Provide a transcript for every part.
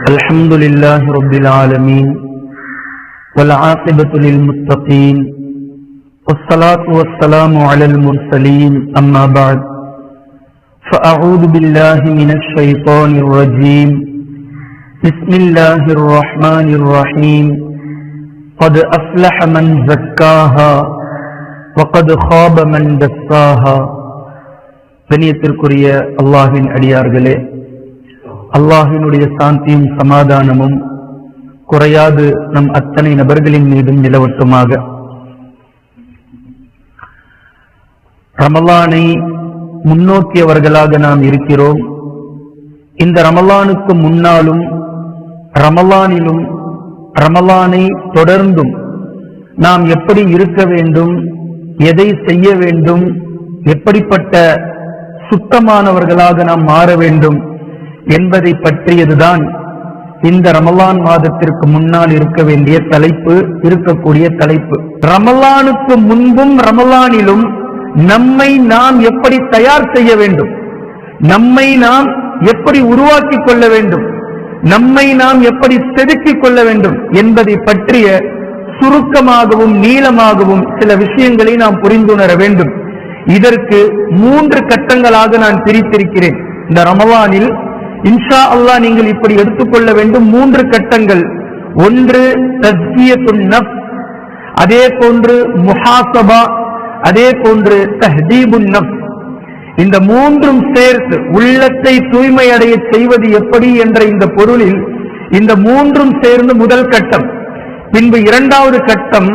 الحمد لله رب العالمين والعاقبة للمتقين والصلاة والسلام على المرسلين أما بعد فأعوذ بالله من الشيطان الرجيم بسم الله الرحمن الرحيم قد أفلح من زكاها وقد خاب من دساها. கண்ணியத்திற்குரிய அல்லாஹ்வின் அடியார்களே, அல்லாஹ்வினுடைய சாந்தியும் சமாதானமும் குறையாது நம் அத்தனை நபர்களின் மீதும் நிலவட்டுமாக. ரமலானை முன்னோக்கியவர்களாக நாம் இருக்கிறோம். இந்த ரமலானுக்கு முன்னாலும் ரமலானிலும் ரமலானை தொடர்ந்தும் நாம் எப்படி இருக்க வேண்டும், எதை செய்ய வேண்டும், எப்படிப்பட்ட சுத்தமானவர்களாக நாம் மாற வேண்டும் என்பதை பற்றியதுதான் இந்த ரமலான் மாதத்திற்கு முன்னால் இருக்க வேண்டிய தலைப்பு, இருக்கக்கூடிய தலைப்பு. ரமலானுக்கு முன்பும் ரமலானிலும் நம்மை நாம் எப்படி தயார் செய்ய வேண்டும், நம்மை நாம் எப்படி உருவாக்கி கொள்ள வேண்டும், நம்மை நாம் எப்படி செதுக்கிக் கொள்ள வேண்டும் என்பதை பற்றிய சுருக்கமாகவும் நீளமாகவும் சில விஷயங்களை நாம் புரிந்துணர வேண்டும். இதற்கு 3 கட்டங்களாக நான் பிரித்திருக்கிறேன். இந்த ரமலானில் இன்ஷா அல்லாஹ் நீங்கள் இப்படி எடுத்துக்கொள்ள வேண்டும் 3 கட்டங்கள். ஒன்று தஸ்கியத்துன் நஃப்ஸ், அதே போன்று முஹாசபா, அதே போன்று தஹ்தீபுன் நஃப்ஸ். இந்த 3ம் சேர்த்து உள்ளத்தை தூய்மையடைய செய்வது எப்படி என்ற இந்த பொருளில் இந்த 3ம் சேர்ந்து முதல் கட்டம். பின்பு 2வது கட்டம்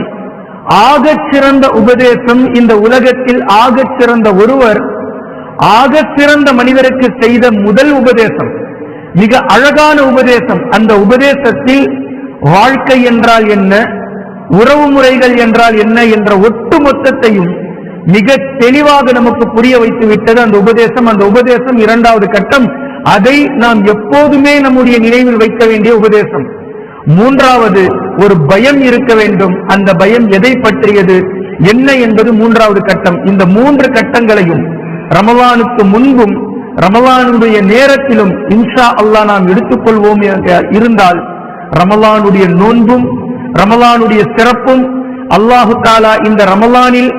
ஆகச் சிறந்த உபதேசம். இந்த உலகத்தில் ஆகச் சிறந்த ஒருவர் ஆகச் சிறந்த மனிதருக்கு செய்த முதல் உபதேசம், மிக அழகான உபதேசம். அந்த உபதேசத்தில் வாழ்க்கை என்றால் என்ன, உறவு முறைகள் என்றால் என்ன என்ற ஒட்டுமொத்தத்தையும் மிக தெளிவாக நமக்கு புரிய வைத்து விட்டது அந்த உபதேசம். அந்த உபதேசம் 2வது கட்டம். அதை நாம் எப்போதுமே நம்முடைய நினைவில் வைக்க வேண்டிய உபதேசம். 3வது ஒரு பயம் இருக்க வேண்டும். அந்த பயம் எதை பற்றியது, என்ன என்பது 3வது கட்டம். இந்த 3 கட்டங்களையும் ரமலானுக்கு முன்பும் ரமலானுடைய நேரத்திலும் இன்ஷா அல்லாஹ் நாம் எடுத்துக்கொள்வோம் இருந்தால் ரமலானுடைய நோன்பும் ரமலானுடைய சிறப்பும் அல்லாஹு தஆலா இந்த ரமலானில்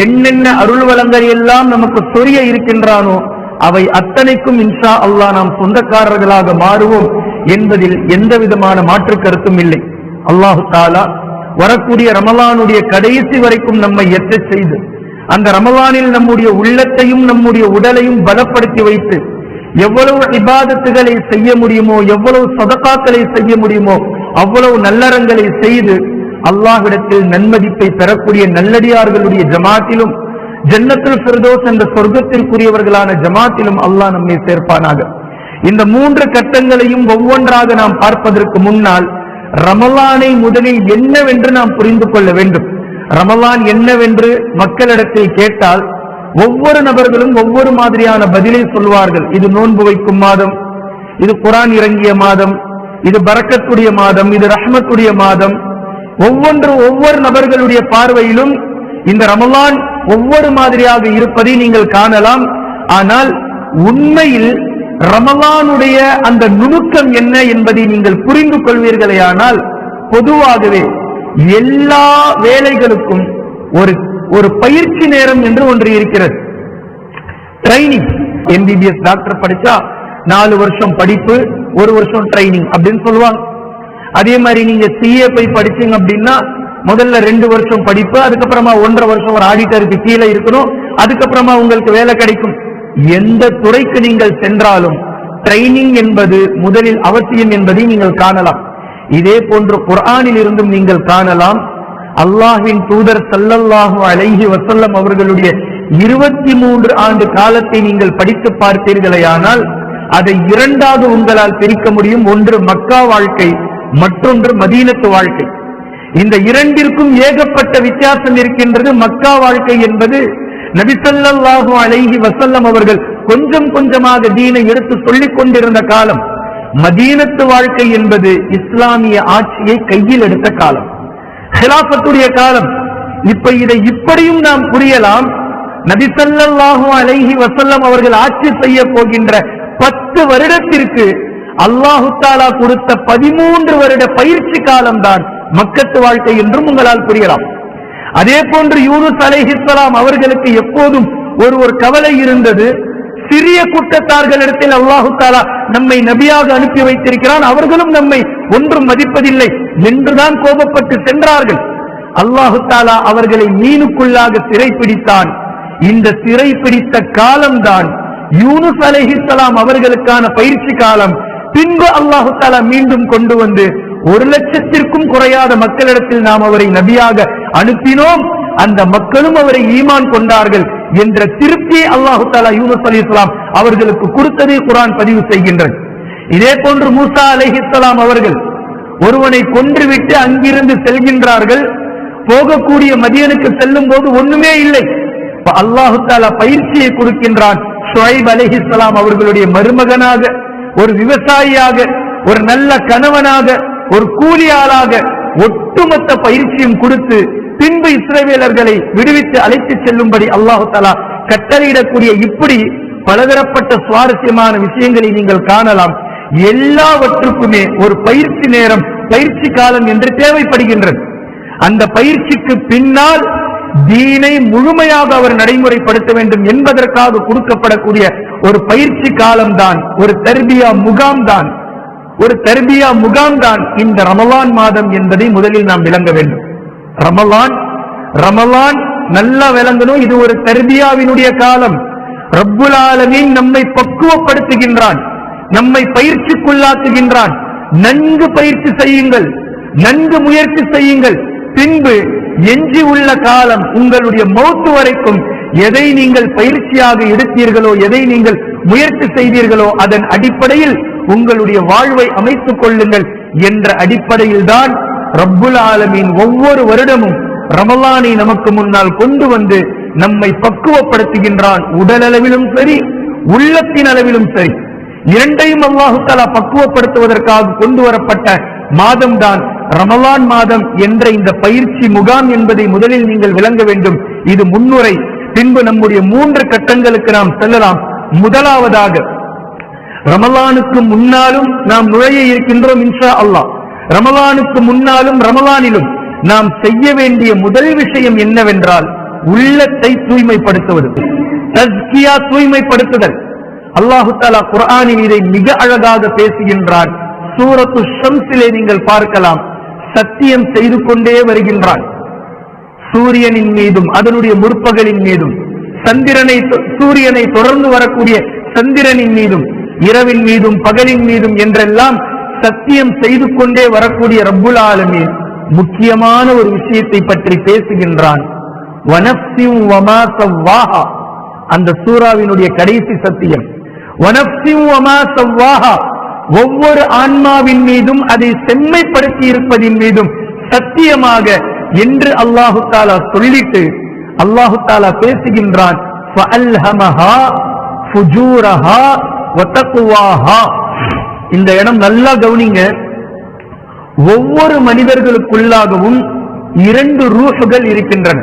என்னென்ன அருள் வளங்கள் எல்லாம் நமக்கு சொரிய இருக்கின்றானோ அவை அத்தனைக்கும் இன்ஷா அல்லாஹ் நாம் சொந்தக்காரர்களாக மாறுவோம் என்பதில் எந்த விதமான மாற்று கருத்தும் இல்லை. அல்லாஹு தஆலா வரக்கூடிய ரமலானுடைய கடைசி வரைக்கும் நம்மை எட்டச் செய்து அந்த ரமலானில் நம்முடைய உள்ளத்தையும் நம்முடைய உடலையும் பலப்படுத்தி வைத்து எவ்வளவு இபாதத்துகளை செய்ய முடியுமோ, எவ்வளவு சதகாக்களை செய்ய முடியுமோ அவ்வளவு நல்லறங்களை செய்து அல்லாஹ்விடத்தில் நன்மதிப்பை பெறக்கூடிய நல்லடியார்களுடைய ஜமாத்திலும் ஜன்னத்துல் ஃபிர்தௌஸ் என்ற சொர்க்கத்திற்குரியவர்களான ஜமாத்திலும் அல்லாஹ் நம்மை சேர்ப்பானாக. இந்த 3 கட்டங்களையும் ஒவ்வொன்றாக நாம் பார்ப்பதற்கு முன்னால் ரமலானை முதலில் என்னவென்று நாம் புரிந்து கொள்ள வேண்டும். ரமலான் என்னவென்று மக்களிடத்தில் கேட்டால் ஒவ்வொரு நபர்களும் ஒவ்வொரு மாதிரியான பதிலை சொல்வார்கள். இது நோன்பு வைக்கும் மாதம், இது குர்ஆன் இறங்கிய மாதம், இது பரக்கத்துடைய மாதம், இது ரஹ்மத்துடைய மாதம். ஒவ்வொரு நபர்களுடைய பார்வையிலும் இந்த ரமலான் ஒவ்வொரு மாதிரியாக இருப்பதை நீங்கள் காணலாம். ஆனால் உண்மையில் ரமலானுடைய அந்த நுணுக்கம் என்ன என்பதை நீங்கள் புரிந்து கொள்வீர்களேயானால் பொதுவாகவே எல்லா வேலைகளுக்கும் ஒரு பயிற்சி நேரம் என்று ஒன்று இருக்கிறது. ட்ரைனிங். எம்பிபிஎஸ் டாக்டர் படிச்சா 4 வருஷம் படிப்பு, 1 வருஷம் ட்ரைனிங் அப்படின்னு சொல்லுவாங்க. அதே மாதிரி நீங்க சிஏ போய் படிச்சீங்க அப்படின்னா முதல்ல 2 வருஷம் படிப்பு, அதுக்கப்புறமா 1.5 வருஷம் ஒரு ஆடிட்டருக்கு கீழே இருக்கணும், அதுக்கப்புறமா உங்களுக்கு வேலை கிடைக்கும். எந்த துறைக்கு நீங்கள் சென்றாலும் ட்ரைனிங் என்பது முதலில் அவசியம் என்பதை நீங்கள் காணலாம். இதே போன்று குர்ஆனில் இருந்தும் நீங்கள் காணலாம். அல்லாஹ்வின் தூதர் ஸல்லல்லாஹு அலைஹி வஸல்லம் அவர்களுடைய 23 ஆண்டு காலத்தை நீங்கள் படித்து பார்த்தீர்களேயானால் அதை 2ஆக உங்களால் பிரிக்க முடியும். ஒன்று மக்கா வாழ்க்கை, மற்றொன்று மதீனத்து வாழ்க்கை. இந்த 2ற்கும் ஏகப்பட்ட வித்தியாசம் இருக்கின்றது. மக்கா வாழ்க்கை என்பது நபி ஸல்லல்லாஹு அலைஹி வஸல்லம் அவர்கள் கொஞ்சம் கொஞ்சமாக தீனை எடுத்து சொல்லிக் கொண்டிருந்த காலம். மதீனத்து வாழ்க்கை என்பது இஸ்லாமிய ஆட்சியை கையில் எடுத்த காலம், ஹிலாஃபத்துடைய காலம். இப்ப இதை இப்படியும் நாம் புரியலாம். நபி ஸல்லல்லாஹு அலைஹி வஸல்லம் அவர்கள் ஆட்சி செய்ய போகின்ற 10 வருடத்திற்கு அல்லாஹு தஆலா கொடுத்த 13 வருட பயிற்சி காலம்தான் மக்கத்து வாழ்க்கை என்றும் உங்களால் புரியலாம். அதே போன்று யூனுஸ் அலைஹிஸ்ஸலாம் அவர்களுக்கு எப்போதும் ஒரு கவலை இருந்தது. சிறிய கூட்டத்தார்களிடத்தில் அல்லாஹு தஆலா நம்மை நபியாக அனுப்பி வைத்திருக்கிறான், அவர்களும் நம்மை ஒன்றும் மதிப்பதில்லை என்றுதான் கோபப்பட்டு சென்றார்கள். அல்லாஹு தஆலா அவர்களை மீனுக்குள்ளாக சிறைப்பிடித்தான். இந்த சிறைப்பிடித்த காலம்தான் யூனுஸ் அலைஹிஸ்ஸலாம் அவர்களுக்கான பயிற்சி காலம். பின்பு அல்லாஹு தஆலா மீண்டும் கொண்டு வந்து 1,00,000க்கும் குறையாத மக்களிடத்தில் நாம் அவரை நபியாக அனுப்பினோம், அந்த மக்களும் அவரை ஈமான் கொண்டார்கள் என்ற திருப்தியை அல்லாஹு தஆலா யூனுஸ் அலைஹிஸ்ஸலாம் அவர்களுக்கு கொடுத்ததை குர்ஆன் பதிவு செய்கின்றது. இதே போன்று மூசா அலைஹிஸ்ஸலாம் அவர்கள் ஒருவனை கொன்றுவிட்டு அங்கிருந்து செல்கின்றார்கள். போகக்கூடிய மதியனுக்கு செல்லும் போது ஒண்ணுமே இல்லை. அல்லாஹு தஆலா பயிற்சியை கொடுக்கின்றான். ஷுஐப் அலைஹிஸ்ஸலாம் அவர்களுடைய மருமகனாக, ஒரு விவசாயியாக, ஒரு நல்ல கணவனாக, ஒரு கூலியாளாக ஒட்டுமொத்த பயிற்சியும் கொடுத்து பின்பு இஸ்ரவேலர்களை விடுவித்து அழைத்து செல்லும்படி அல்லாஹு தஆலா கட்டளையிடக்கூடிய இப்படி பலதரப்பட்ட சுவாரஸ்யமான விஷயங்களை நீங்கள் காணலாம். எல்லாவற்றுக்குமே ஒரு பயிற்சி நேரம், பயிற்சி காலம் என்று தேவைப்படுகின்றது. அந்த பயிற்சிக்கு பின்னால் தீனை முழுமையாக அவர் நடைமுறைப்படுத்த வேண்டும் என்பதற்காக கொடுக்கப்படக்கூடிய ஒரு பயிற்சி காலம்தான், ஒரு தர்பியா முகாம் தான். ஒரு தர்பியா முகாம் தான் இந்த ரமலான் மாதம் என்பதை முதலில் நாம் விளங்க வேண்டும். ரமலான் நல்லா விளங்கணும். இது ஒரு தர்பியாவினுடைய காலம். ரப்புல் ஆலமீன் நம்மை பக்குவப்படுத்துகின்றான், நம்மை பயிற்சிக்குள்ளாக்குகின்றான். நன்கு பயிற்சி செய்யுங்கள், நன்கு முயற்சி செய்யுங்கள். பின்பு எஞ்சி உள்ள காலம் உங்களுடைய மௌத்து வரைக்கும் எதை நீங்கள் பயிற்சியாக எடுத்தீர்களோ, எதை நீங்கள் முயற்சி செய்தீர்களோ அதன் அடிப்படையில் உங்களுடைய வாழ்வை அமைத்துக் கொள்ளுங்கள் என்ற அடிப்படையில் தான் ரப்புல் ஆலமீன் ஒவ்வொரு வருடமும் ரமலானை நமக்கு முன்னால் கொண்டு வந்து நம்மை பக்குவப்படுத்துகின்றான். உடல் அளவிலும் சரி, உள்ளத்தின் அளவிலும் சரி, இரண்டையும் அல்லாஹு தஆலா பக்குவப்படுத்துவதற்காக கொண்டு வரப்பட்ட மாதம் தான் ரமலான் மாதம் என்ற இந்த பயிற்சி முகாம் என்பதை முதலில் நீங்கள் விளங்க வேண்டும். இது முன்னுரை. பின்பு நம்முடைய 3 கட்டங்களுக்கு நாம் செல்லலாம். முதலாவதாக, ரமலானுக்கு முன்னாலும் நாம் நுழைய இருக்கின்றோம் இன்ஷா அல்லாஹ். ரமலானுக்கு முன்னாலும் ரமலானிலும் நாம் செய்ய வேண்டிய முதல் விஷயம் என்னவென்றால் உள்ளத்தை தூய்மைப்படுத்துவது, தஸ்கியா, தூய்மைப்படுத்துதல். அல்லாஹு தஆலா குர்ஆனில் இதை மிக அழகாக பேசுகின்றான். சூரத்து ஷம்ஸிலே நீங்கள் பார்க்கலாம், சத்தியம் செய்து கொண்டே வருகின்றான். சூரியனின் மீதும் அதனுடைய முற்பகலின் மீதும், சூரியனை தொடர்ந்து வரக்கூடிய சந்திரனின் மீதும், இரவின் மீதும் பகலின் மீதும் என்றெல்லாம் சத்தியம் செய்து கொண்டே வரக்கூடிய ரப்புல் ஆலமீன் முக்கியமான ஒரு விஷயத்தை பற்றி பேசுகின்றான். வனஃப்ஸின் வமா ஸவ்வாஹா, அந்த சூராவினுடைய கடைசி சத்தியம். வனஃப்ஸின் வமா ஸவ்வாஹா, ஒவ்வொரு ஆன்மாவின் மீதும் அதை செம்மைப்படுத்தி இருப்பதின் மீதும் சத்தியமாக என்று அல்லாஹு தஆலா சொல்லிட்டு அல்லாஹு தஆலா பேசுகின்றான். ஃபஅல்ஹமஹா ஃபுஜூரஹா வதக்வாஹா. இந்த இடம் நல்லா கவனிங்க. ஒவ்வொரு மனிதர்களுக்குள்ளாகவும் 2 ரூஹ்கள் இருக்கின்றன.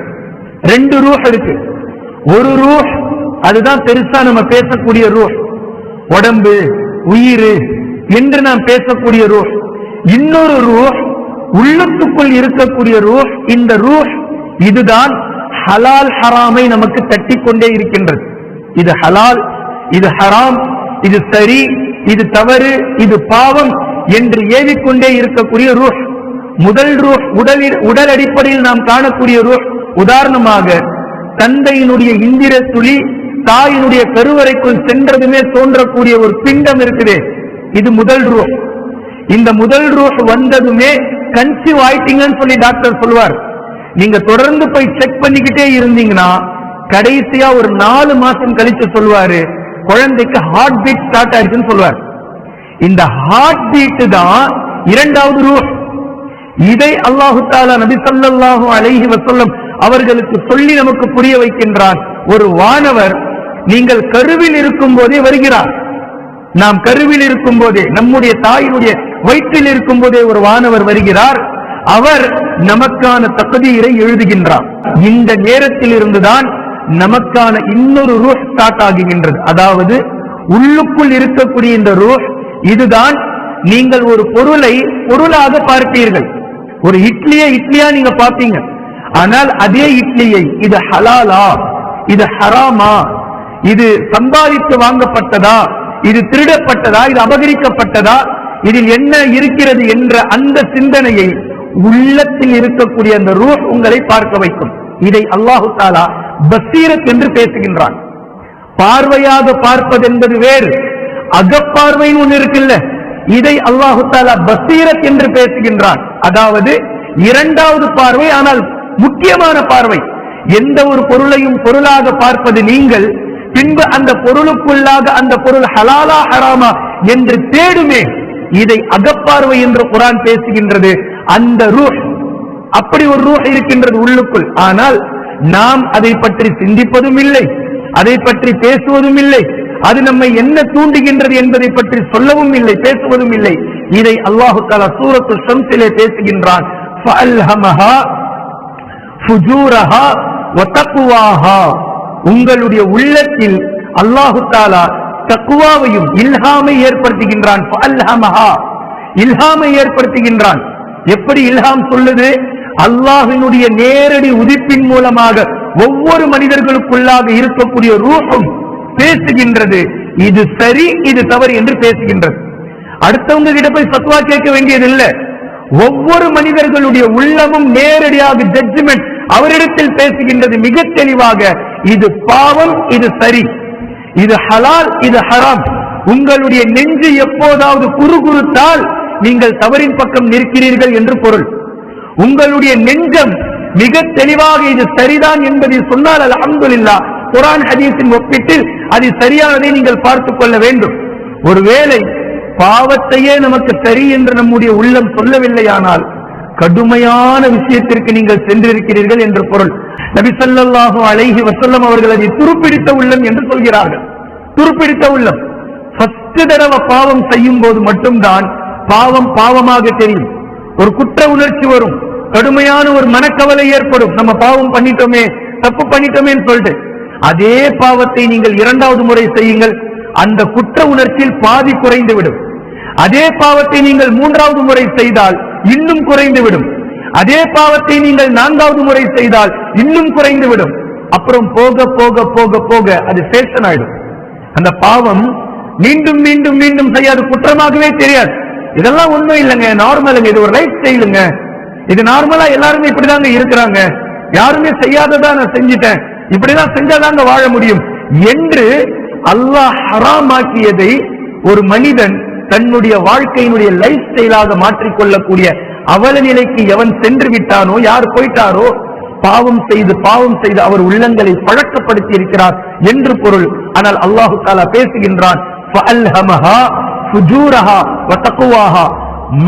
2 ரூஹ் இருக்கு. ஒரு ரூஹ் அதுதான் பெருசா நம்ம பேசக்கூடிய ரூஹ், உடம்பு, உயிர் என்று நாம் பேசக்கூடிய ரூஹ். இன்னொரு ரூஹ் உள்ளத்துக்குள் இருக்கக்கூடிய ரூஹ். இந்த ரூஹ் இதுதான் ஹலால் ஹராமை நமக்கு தட்டிக்கொண்டே இருக்கின்றது. இது ஹலால், இது ஹராம், இது சரி, இது தவறு, இது பாவம் என்று ஏவிக்கொண்டே இருக்கக்கூடிய ரூஹ். முதல் ரூஹ் உடல் அடிப்படையில் நாம் காணக்கூடிய ரூஹ். உதாரணமாக தந்தையினுடைய இந்திர துளி தாயினுடைய கருவறைக்குள் சென்றதுமே தோன்றக்கூடிய ஒரு பிண்டம் இருக்குதே, இது முதல் ரூஹ். இந்த முதல் ரூஹ் வந்ததுமே கன்சீவ் ஆயிட்டீங்கன்னு சொல்லி டாக்டர் சொல்வார். நீங்க தொடர்ந்து போய் செக் பண்ணிக்கிட்டே இருந்தீங்கன்னா கடைசியா ஒரு 4 மாசம் கழிச்சு சொல்வாரு, குழந்தைக்கு ஹார்ட் பீட் ஸ்டார்ட் ஆயிடுச்சுன்னு சொல்வார். இந்த ஹார்ட் பீட் தான் 2வது ரூஹ். இதை அல்லாஹு தஆலா நபி ஸல்லல்லாஹு அலைஹி வஸல்லம் அவர்களுக்கு சொல்லி நமக்கு புரிய வைக்கின்றான். ஒரு வானவர் நீங்கள் கருவில் இருக்கும் போதே வருகிறார். நாம் கருவில் இருக்கும் போதே, நம்முடைய தாயினுடைய வயிற்றில் இருக்கும் போதே ஒரு வானவர் வருகிறார். அவர் நமக்கான தக்தீரை எழுதுகின்றார். இந்த நேரத்தில் இருந்துதான் நமக்கான இன்னொரு ரூஹ் ஸ்டார்ட் ஆகுகின்றது. அதாவது உள்ளுக்குள் இருக்கக்கூடிய இந்த ரூஹ் இதுதான் நீங்கள் ஒரு பொருளை பொருளாக பார்ப்பீர்கள். ஒரு இட்லியா நீங்க பார்ப்பீங்க. ஆனால் அதே இட்லியை இது ஹலாலா, இது ஹராமா, இது சம்பாதித்து வாங்கப்பட்டதா, இது திருடப்பட்டதா, இது அபகரிக்கப்பட்டதா, இதில் என்ன இருக்கிறது என்ற அந்த சிந்தனையை உள்ளத்தில் இருக்கக்கூடிய அந்த ரூஹ் உங்களை பார்க்க வைக்கும். இதை அல்லாஹு தஆலா பசீரத் என்று பேசுகின்றான். பார்வையாக பார்ப்பது என்பது வேறு, அகப்பார்வைன்னு ஒன்று இருக்குல்ல, இதை அல்லாஹு தஆலா பசீரத் என்று பேசுகின்றான். அதாவது இரண்டாவது பார்வை, ஆனால் முக்கியமான பார்வை. எந்த ஒரு பொருளையும் பொருளாக பார்ப்பது நீங்கள், பின்பு அந்த பொருளுக்குள்ளாக அந்த பொருள் ஹலாலா ஹராமா என்று தேடுமே, இதை அகப்பார்வை என்று குர்ஆன் பேசுகின்றது. அந்த ரூஹ், அப்படி ஒரு ரூஹ் இருக்கின்றது உள்ளுக்குள். ஆனால் நாம் அதை பற்றி சிந்திப்பதும் இல்லை, அதை பற்றி பேசுவதும் இல்லை, அது நம்மை என்ன தூண்டுகின்றது என்பதை பற்றி சொல்லவும் இல்லை, பேசுவதும் இல்லை. இதை அல்லாஹு தஆலா சூரத்துல் ஷம்ஸிலே பேசுகின்றான். ஃபஅல்ஹமஹா ஃபுஜூரஹா வ தக்வாஹா. உங்களுடைய உள்ளத்தில் அல்லாஹு தஆலா தக்வாவையும் இல்ஹாமை ஏற்படுத்துகின்றான். ஃபஅல்ஹமஹா, இல்ஹாமை ஏற்படுத்துகின்றான். எப்படி இல்ஹாம் சொல்லுது? அல்லாஹ்வினுடைய நேரடி உதிப்பின் மூலமாக ஒவ்வொரு மனிதர்களுக்குள்ளாக இருக்கக்கூடிய ரூஹும் பேசுகின்றது. இது சரி, இது தவறு என்று பேசுகின்றது. அடுத்தவங்க கிட்ட போய் ஃபத்வா கேட்க வேண்டியதில்லை. ஒவ்வொரு மனிதர்களுடைய உள்ளமும் நேரடியாக ஜட்ஜ்மெண்ட் அவரிடத்தில் பேசுகின்றது மிக தெளிவாக. இது பாவம், இது சரி, இது ஹலால், இது ஹராம். உங்களுடைய நெஞ்சு எப்போதாவது குறுகுறுத்தால் நீங்கள் தவறின் பக்கம் நிற்கிறீர்கள் என்று பொருள். உங்களுடைய நெஞ்சம் மிக தெளிவாக இது சரிதான் என்பதை சொன்னால் அல்ஹம்துலில்லாஹ், குர்ஆன் ஹதீஸின் ஒப்பிட்டில் அது சரியானதை நீங்கள் பார்த்துக் கொள்ள வேண்டும். ஒருவேளை பாவத்தையே நமக்கு சரி என்று நம்முடைய உள்ளம் சொல்லவில்லையானால் கடுமையான விஷயத்திற்கு நீங்கள் சென்றிருக்கிறீர்கள் என்று பொருள். நபி ஸல்லல்லாஹு அலைஹி வஸல்லம் அவர்கள் அதை துருப்பிடித்த உள்ளம் என்று சொல்கிறார்கள். துருப்பிடித்த உள்ளம். ஃபர்ஸ்ட் தடவை பாவம் செய்யும் போது மட்டும்தான் பாவம் பாவமாக தெரியும். ஒரு குற்ற உணர்ச்சி வரும், கடுமையான ஒரு மனக்கவலை ஏற்படும், நம்ம பாவம் பண்ணிட்டோமே, தப்பு பண்ணிட்டோமே சொல்லிட்டு. அதே பாவத்தை நீங்கள் இரண்டாவது முறை செய்யுங்கள், அந்த குற்ற உணர்ச்சியில் பாதி குறைந்து விடும். அதே பாவத்தை நீங்கள் மூன்றாவது முறை செய்தால் இன்னும் குறைந்து விடும். அதே பாவத்தை நீங்கள் நான்காவது முறை செய்தால் இன்னும் குறைந்து விடும். அப்புறம் போக போக போக போக அது ஃபேஷன் ஆயிடும். அந்த பாவம் மீண்டும் மீண்டும் மீண்டும் செய்யாது, குற்றமாகவே தெரியாது. இதெல்லாம் ஒண்ணும் இல்லைங்க, நார்மலுங்க, இது ஒரு லைஃப் ஸ்டைலுங்க, இது நார்மலா எல்லாருமே இப்படிதாங்க இருக்கிறாங்க, யாருமே செய்யாததா நான் செஞ்சிட்டேன், இப்படிதான் செஞ்சாதாங்க வாழ முடியும் என்று அல்லாஹ் ஹராமாக்கியதை ஒரு மனிதன் தன்னுடைய வாழ்க்கையினுடைய லைஃப் ஸ்டைலாக மாற்றிக்கொள்ளக்கூடிய அவல நிலைக்கு எவன் சென்று விட்டானோ, யார் போயிட்டாரோ, பாவம் செய்து அவர் உள்ளங்களை பழக்கப்படுத்தி இருக்கிறார் என்று பொருள். ஆனால் அல்லாஹு தஆலா பேசுகின்றான், ஃபஅல்ஹமஹா ஃபுஜூரஹா வ தக்வாஹா.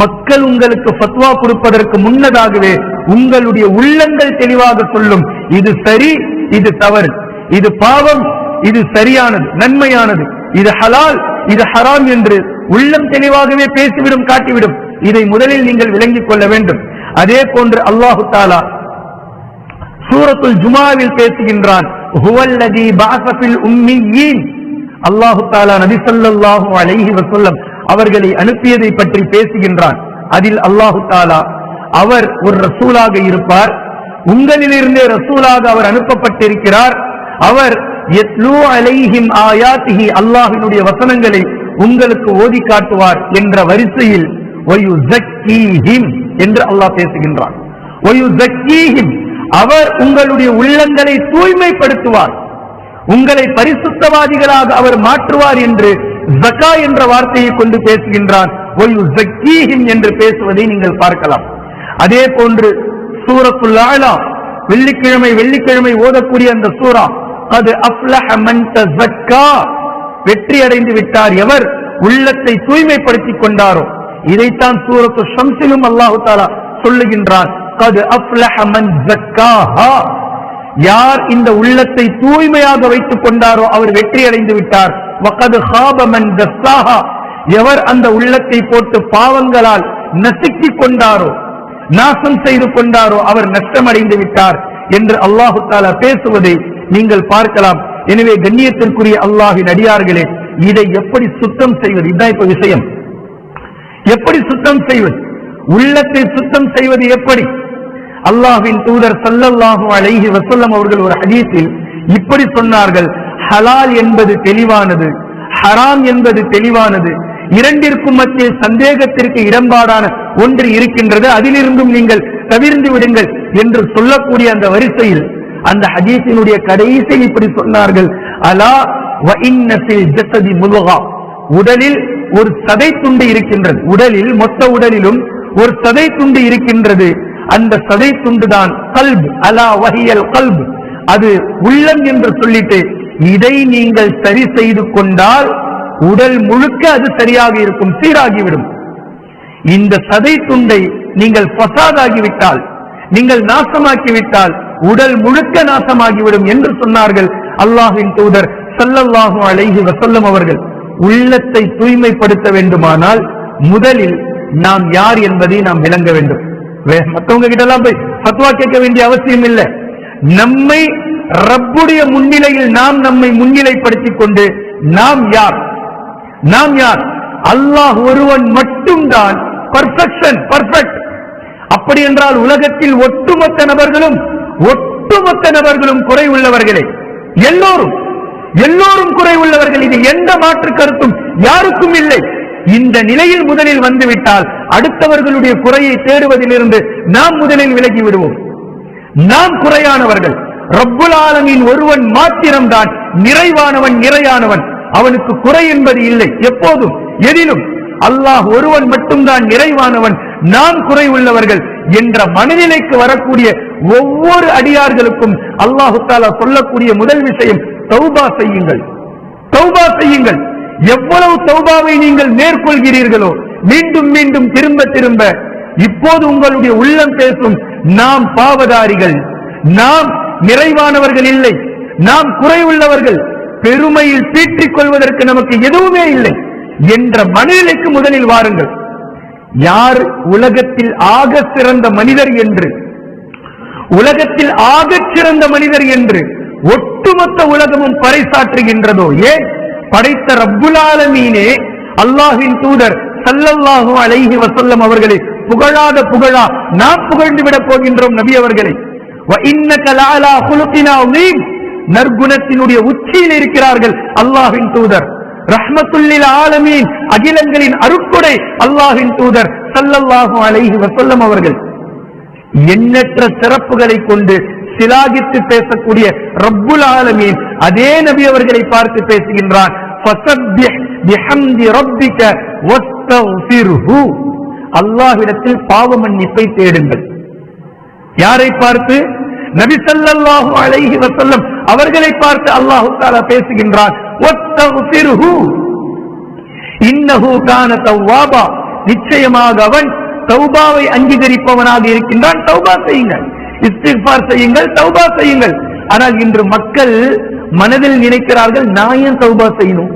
மக்கள் உங்களுக்கு ஃபத்வா கொடுப்பதற்கு முன்னதாகவே உங்களுடைய உள்ளங்கள் தெளிவாக சொல்லும், இது சரி, இது தவறு, இது பாவம், இது சரியானது, நன்மையானது, இது ஹலால், இது ஹராம் என்று உள்ளம் தெளிவாகவே பேசிவிடும், காட்டிவிடும். இதை முதலில் நீங்கள் விளங்கிக் கொள்ள வேண்டும். அதே போன்று அல்லாஹு தஆலா சூரத்துல் ஜுமாவில் பேசுகின்றான், ஹுவல்லதி பஅஸ ஃபில் உம்மீயீன். அல்லாஹு தஆலா நபி ஸல்லல்லாஹு அலைஹி வஸல்லம் அவர்களை அனுப்பியதை பற்றி பேசுகின்றான். அதில் அல்லாஹு தஆலா அவர் ஒரு ரசூலாக இருப்பார், உங்களிலிருந்தே ரசூலாக அவர் அனுப்பப்பட்டிருக்கிறார், அவர் யத்லூ அலைஹிம் ஆயாத்திஹி, அல்லாஹ்வினுடைய வசனங்களை உங்களுக்கு ஓதி காட்டுவார் என்ற வரிசையில் வயுஸக்கீஹிம் என்று அல்லாஹ் பேசுகின்றான். வயுஸக்கீஹிம், அவர் உங்களுடைய உள்ளங்களை தூய்மைப்படுத்துவார், உங்களை பரிசுத்தவாதிகளாக அவர் மாற்றுவார் என்று ஜக்கா என்ற வார்த்தையை கொண்டு பேசுகின்றான். வயுஸக்கீஹிம் என்று பேசுவதை நீங்கள் பார்க்கலாம். அதே போன்று சூரத்துல் அலா, வெள்ளிக்கிழமை ஓதக்கூடிய அந்த சூரா, கத் அஃப்லஹ மன் தஸக்கா, வெற்றி அடைந்து விட்டார் எவர் உள்ளத்தை தூய்மைப்படுத்திக் கொண்டாரோ. இதைத்தான் சூரத்து ஷம்ஸிலும் அல்லாஹு தஆலா சொல்லுகின்றான், கத் அஃப்லஹ மன் ஸக்காஹா, யார் இந்த உள்ளத்தை தூய்மையாக வைத்துக் கொண்டாரோ அவர் வெற்றி அடைந்து விட்டார். வகத் ஹாப மன் தஸ்ஸாஹா, எவர் அந்த உள்ளத்தை போட்டு பாவங்களால் நசுக்கிக் கொண்டாரோ, நாசம் செய்து கொண்டாரோ அவர் நஷ்டமடைந்து விட்டார் என்று அல்லாஹு தஆலா பேசுவதை நீங்கள் பார்க்கலாம். எனவே கண்ணியத்திற்குரிய அல்லாஹ்வின் அடியார்களே, இதை எப்படி சுத்தம் செய்வது, இதுதான் இப்ப விஷயம். எப்படி சுத்தம் செய்வது? உள்ளத்தை சுத்தம் செய்வது எப்படி? அல்லாஹ்வின் தூதர் ஸல்லல்லாஹு அலைஹி வஸல்லம் அவர்கள் ஒரு ஹதீஸில் இப்படி சொன்னார்கள், ஹலால் என்பது தெளிவானது, ஹராம் என்பது தெளிவானது, இரண்டிற்கும் மத்தியில் சந்தேகத்திற்கு இடம்பாடான ஒன்று இருக்கின்றது, அதிலிருந்தும் நீங்கள் தவிர்ந்து விடுங்கள் என்று சொல்லக்கூடிய அந்த வரிசையில் அந்த ஹதீஸினுடைய கடைசியில் இப்படி சொன்னார்கள், அலா வ இன்ன ஃபில் ஜஸதி முல்கா, உடலில் ஒரு சதை துண்டு இருக்கின்றது, உடலில் மொத்த உடலிலும் ஒரு சதை துண்டு இருக்கின்றது, அந்த சதை துண்டுதான் கல்ப், அலா வஹியல் கல்ப், அது உள்ளம் என்று சொல்லிட்டு இதை நீங்கள் சரி செய்து கொண்டால் உடல் முழுக்க அது சரியாக இருக்கும், சீராகிவிடும். இந்த சதை துண்டை நீங்கள் ஃபசாதாகிவிட்டால், நீங்கள் நாசமாக்கிவிட்டால் உடல் முழுக்க நாசமாகிவிடும் என்று சொன்னார்கள் அல்லாஹ்வின் தூதர் ஸல்லல்லாஹு அலைஹி வஸல்லம் அவர்கள். உள்ளத்தை தூய்மைப்படுத்த வேண்டுமானால் முதலில் நாம் யார் என்பதை நாம் விளங்க வேண்டும். மற்றவங்க கிட்ட எல்லாம் போய் ஃபத்வா கேட்க வேண்டிய அவசியம் இல்லை. நம்மை ரப்புடைய முன்னிலையில் நாம் நம்மை முன்னிலைப்படுத்திக் கொண்டு நாம் யார், நாம் யார்? அல்லாஹ் ஒருவன் மட்டும்தான் பர்ஃபெக்ஷன், பர்ஃபெக்ட். அப்படி என்றால் உலகத்தில் ஒட்டுமொத்த நபர்களும் குறை உள்ளவர்களே, எல்லோரும் குறை உள்ளவர்கள். இது எந்த மாற்று கருத்தும் யாருக்கும் இல்லை. இந்த நிலையில் முதலில் வந்துவிட்டால் அடுத்தவர்களுடைய குறையை தேடுவதிலிருந்து நாம் முதலில் விலகி விடுவோம். நாம் குறையானவர்கள், ரப்புல் ஆலமீன் ஒருவன் மாத்திரம்தான் நிறைவானவன், நிறையானவன். அவனுக்கு குறை என்பது இல்லை எப்போதும் எதிலும். அல்லாஹ் ஒருவன் மட்டும்தான் நிறைவானவன், நாம் குறை உள்ளவர்கள் என்ற மனநிலைக்கு வரக்கூடிய ஒவ்வொரு அடியார்களுக்கும் அல்லாஹு தஆலா சொல்லக்கூடிய முதல் விஷயம், தௌபா செய்யுங்கள், தௌபா செய்யுங்கள். எவ்வளவு தௌபாவை நீங்கள் மேற்கொள்கிறீர்களோ மீண்டும் மீண்டும் திரும்ப திரும்ப, இப்போது உங்களுடைய உள்ளம் பேசும், நாம் பாவதாரிகள், நாம் நிறைவானவர்கள் இல்லை, நாம் குறை உள்ளவர்கள், பெருமையில் பீற்றிக் கொள்வதற்கு நமக்கு எதுவுமே இல்லை என்ற மனநிலைக்கு முதலில் வாருங்கள். யார் உலகத்தில் ஆக சிறந்த மனிதர் என்று, உலகத்தில் ஆகச் சிறந்த மனிதர் என்று ஒட்டுமொத்த உலகமும் பறைசாற்றுகின்றதோ, ஏன் படைத்த ரப்புல் ஆலமீனே அல்லாஹ்வின் தூதர் ஸல்லல்லாஹு அலைஹி வஸல்லம் அவர்களை புகழாத புகழா நாம் புகழ்ந்து விட போகின்றோம் நபி அவர்களை. வ இன்னக லஅலா குலுகின் அதீம், நற்குணத்தினுடைய உச்சியில் இருக்கிறார்கள் அல்லாஹ்வின் தூதர். ரஹ்மத்துல் லில் ஆலமீன், அகிலங்களின் அருட்கொடை அல்லாஹ்வின் தூதர் ஸல்லல்லாஹு அலைஹி வஸல்லம் அவர்கள். எண்ணற்ற சிறப்புகளை கொண்டு சிலாகித்து பேசக்கூடிய ரப்புல் ஆலமீன் அதே நபி அவர்களை பார்த்து பேசுகின்றான், ஃபஸப்பிஹ் பிஹம்தி ரப்பிக வஸ்தக்ஃபிர்ஹு, அல்லாஹ்விடத்தில் பாவ மன்னிப்பை தேடுங்கள். யாரை பார்த்து? நபி ஸல்லல்லாஹு அலைஹி வஸல்லம் அவர்களை பார்த்து அல்லாஹ் தஆலா பேசுகின்றான், வஸ்தக்ஃபிர்ஹு இன்னஹு கான தவ்வாபா, நிச்சயமாக அவன் தௌபாவை அங்கீகரிப்பவனாக இருக்கின்றான். தௌபா செய்யுங்கள், இஸ்திக்ஃபார் செய்யுங்கள், தௌபா செய்யுங்கள். ஆனால் இன்று மக்கள் மனதில் நினைக்கிறார்கள், நான் ஏன் தௌபா செய்யணும்,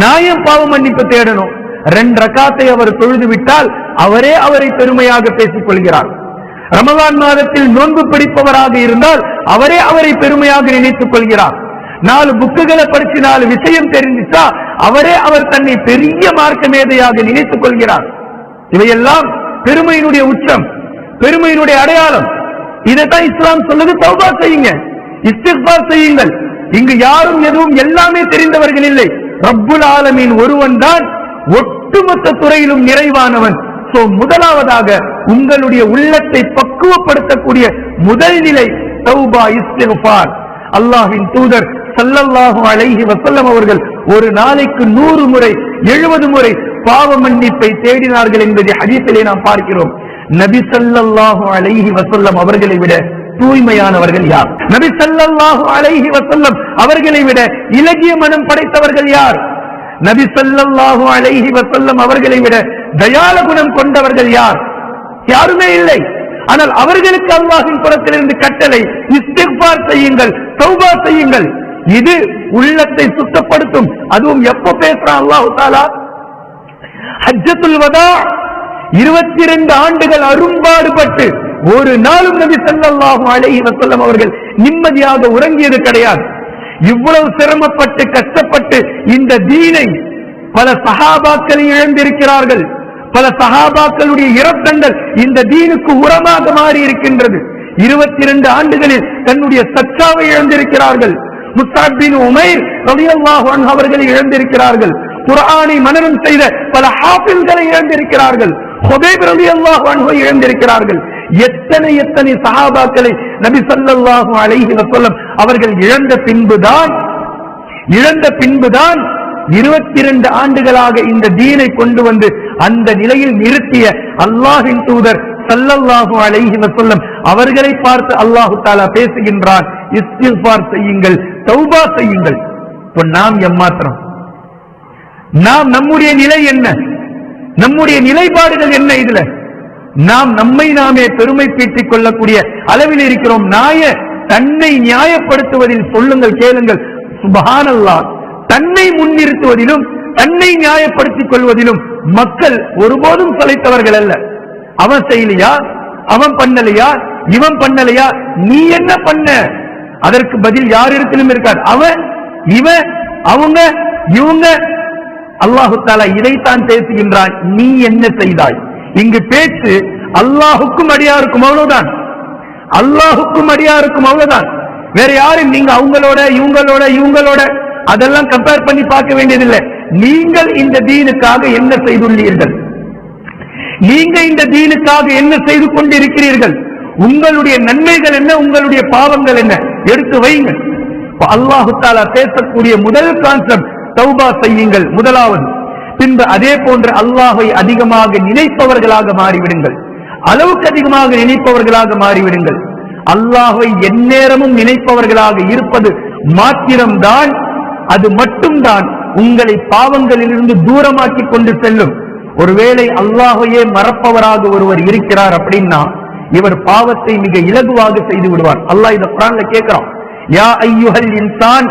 நான் ஏன் பாவ மன்னிப்பு தேடணும்? 2 ரக்காத்தை அவர் தொழுது விட்டால் அவரே அவரை பெருமையாக பேசிக் கொள்கிறார். ரமலான் மாதத்தில் நோன்பு பிடிப்பவராக இருந்தால் அவரே அவரை பெருமையாக நினைத்துக் கொள்கிறார். 4 புக்குகளை படிச்சு 4 விஷயம் தெரிஞ்சிச்சா அவரே அவர் தன்னை பெரிய மார்க்க மேதையாக நினைத்துக் கொள்கிறார். இவையெல்லாம் பெருமையினுடைய உச்சம், பெருமையினுடைய அடையாளம். இதைத்தான் இஸ்லாம் சொல்லுது, தௌபா செய்யுங்க, இஸ்திக்ஃபார் செய்யுங்கள். இங்கு யாரும் எதுவும் எல்லாமே தெரிந்தவர்கள் இல்லை. ரப்புல் ஆலமீன் ஒருவன் தான் ஒட்டுமொத்த துறையிலும் நிறைவானவன். முதலாவதாக உங்களுடைய உள்ளத்தை பக்குவப்படுத்தக்கூடிய முதல் நிலை தௌபா, இஸ்திக்ஃபார். அல்லாஹ்வின் தூதர் ஸல்லல்லாஹு அலைஹி வஸல்லம் அவர்கள் ஒரு நாளைக்கு 100 முறை 70 முறை பாவ மன்னிப்பை தேடினார்கள் என்பதை ஹதீஸிலே நாம் பார்க்கிறோம். நபி ஸல்லல்லாஹு அலைஹி வஸல்லம் அவர்களை விட தூய்மையானவர்கள் யார்? நபி ஸல்லல்லாஹு அலைஹி வஸல்லம் அவர்களை விட இலகிய மனம் படைத்தவர்கள் யார்? நபி ஸல்லல்லாஹு அலைஹி வஸல்லம் அவர்களை விட தயால குணம் கொண்டவர்கள் யார்? யாருமே இல்லை. ஆனால் அவர்களுக்கு அல்லாஹ்வின் புறத்திலிருந்து கட்டளை, இஸ்திக்ஃபார் செய்யுங்கள், தௌபா செய்யுங்கள். இது உள்ளத்தை சுத்தப்படுத்தும். அதுவும் எப்ப பேசுறான் அல்லாஹ் தஆலா? ஹஜ்ஜத்துல் வதா, 22 ஆண்டுகள் அரும்பாடுபட்டு ஒரு நாளும் நபி ஸல்லல்லாஹு அலைஹி வஸல்லம் அவர்கள் நிம்மதியாக உறங்கியது கிடையாது. இவ்வளவு சிரமப்பட்டு கஷ்டப்பட்டு இந்த தீனை பல சஹாபாக்களை இழந்திருக்கிறார்கள், பல சஹாபாக்களுடைய இரத்தங்கள் இந்த தீனுக்கு உரமாக மாறி இருக்கின்றது. 22 ஆண்டுகளில் தன்னுடைய சச்சாவை இழந்திருக்கிறார்கள். முஸ்அப் பின் உமைர் ரலியல்லாஹு அன்ஹு அவர்களை இழந்திருக்கிறார்கள். குர்ஆனை மனனம் செய்த பல ஹாஃபில்களை இழந்திருக்கிறார்கள். ஹுபைப் ரலியல்லாஹு அன்ஹு இழந்திருக்கிறார்கள். எத்தனை சஹாபாக்களை நபி ஸல்லல்லாஹு அலைஹி வஸல்லம் அவர்கள் இழந்த பின்புதான் 22 ஆண்டுகளாக இந்த தீனை கொண்டு வந்து அந்த நிலையில் நிறுத்திய அல்லாஹ்வின் தூதர் ஸல்லல்லாஹு அலைஹி வஸல்லம் அவர்களை பார்த்து அல்லாஹ் தஆலா பேசுகின்றான், இஸ்திக்ஃபார் செய்யுங்கள், தௌபா செய்யுங்கள். நாம் எம்மாத்திரம்? நாம் நம்முடைய நிலை என்ன? நம்முடைய நிலைப்பாடுகள் என்ன? இதுல நாம் நம்மை நாமே பெருமை பீட்டிக் கொள்ளக்கூடிய அளவில் இருக்கிறோம். தன்னை நியாயப்படுத்துவதில் சொல்லுங்கள், கேளுங்கள், சுப்ஹானல்லாஹ். தன்னை முன்னிறுத்துவதிலும் தன்னை நியாயப்படுத்திக் கொள்வதிலும் மக்கள் ஒருபோதும் சளைத்தவர்கள் அல்ல. அவன் செய்யலையா, அவன் பண்ணலையா, இவன் பண்ணலையா, நீ என்ன பண்ண? அதற்கு பதில் யாரிடத்திலும் இருக்காது. அவன், இவன், அவங்க, இவங்க. அல்லாஹு தஆலா இதைத்தான் பேசுகின்றான், நீ என்ன செய்தாய்? இங்கு பேச்சு அல்லாஹுக்கும் அடியாருக்கும், அவ்வளவுதான். அல்லாஹுக்கும் அடியாருக்கும், அவ்வளவுதான். வேற யாரும் நீங்க அவங்களோட இவங்களோட அதெல்லாம் கம்பேர் பண்ணி பார்க்க வேண்டியதில்லை. நீங்கள் இந்த தீனுக்காக என்ன செய்துள்ளீர்கள்? நீங்க இந்த தீனுக்காக என்ன செய்து கொண்டிருக்கிறீர்கள்? உங்களுடைய நன்மைகள் என்ன, உங்களுடைய பாவங்கள் என்ன? எடுத்து வைங்க. அல்லாஹு தஆலா பேசக்கூடிய முதல் கான்செப்ட் தௌபா செய்யுங்கள், முதலாவது. பின்பு அதே போன்று அல்லாஹை அதிகமாக நினைப்பவர்களாக மாறிவிடுங்கள். அளவுக்கு அதிகமாக நினைப்பவர்களாக மாறிவிடுங்கள். அல்லாஹை எந்நேரமும் நினைப்பவர்களாக இருப்பது மாத்திரம்தான், அது மட்டும்தான் உங்களை பாவங்களிலிருந்து தூரமாக்கி கொண்டு செல்லும். ஒருவேளை அல்லாஹையே மறப்பவராக ஒருவர் இருக்கிறார் அப்படின்னா இவர் பாவத்தை மிக இலகுவாக செய்து விடுவார். அல்லாஹ் இந்த குர்ஆன்ல கேட்கிறான், யா அய்யுஹல் இன்சான்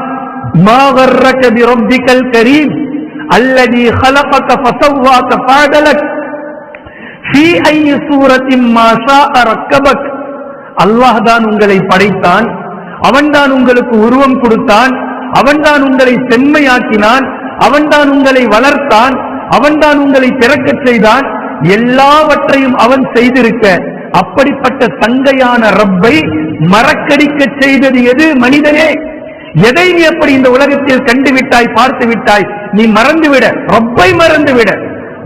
மா கர்ரக பிரப்பிக்கல் கரீம் அல்லதி خلقك فسواك فعدلك في اي سورة ما شاء ركبك. அல்லாஹ் தான் உங்களை படைத்தான், அவன்தான் உங்களுக்கு உருவம் கொடுத்தான், அவன்தான் உங்களை செம்மையாக்கினான், அவன்தான் உங்களை வளர்த்தான், அவன்தான் உங்களை பிறக்கச் செய்தான். எல்லாவற்றையும் அவன் செய்திருக்க அப்படிப்பட்ட சங்கையான ரப்பை மறக்கடிக்க செய்தது எது? மனிதனே. எதை நீ அப்படி இந்த உலகத்தில் கண்டுவிட்டாய், பார்த்து விட்டாய்? நீ மறந்துவிட, ரப்பை மறந்துவிட.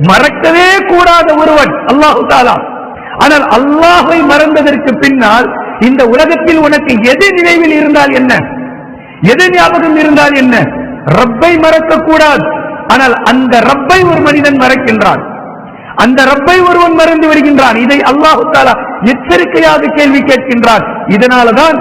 மறக்கவே கூடாத ஒருவன் அல்லாஹு தஆலா. ஆனால் அல்லாஹை மறந்ததற்கு பின்னால் இந்த உலகத்தில் உனக்கு எது நினைவில் இருந்தால் என்ன, எது ஞாபகம் இருந்தால் என்ன? ரப்பை மறக்க கூடாது. ஆனால் அந்த ரப்பை ஒரு மனிதன் மறக்கின்றான், அந்த ரப்பை ஒருவன் மறந்து விடுகின்றான். இதை அல்லாஹு தஆலா எச்சரிக்கையாக கேள்வி கேட்கின்றான். இதனாலதான்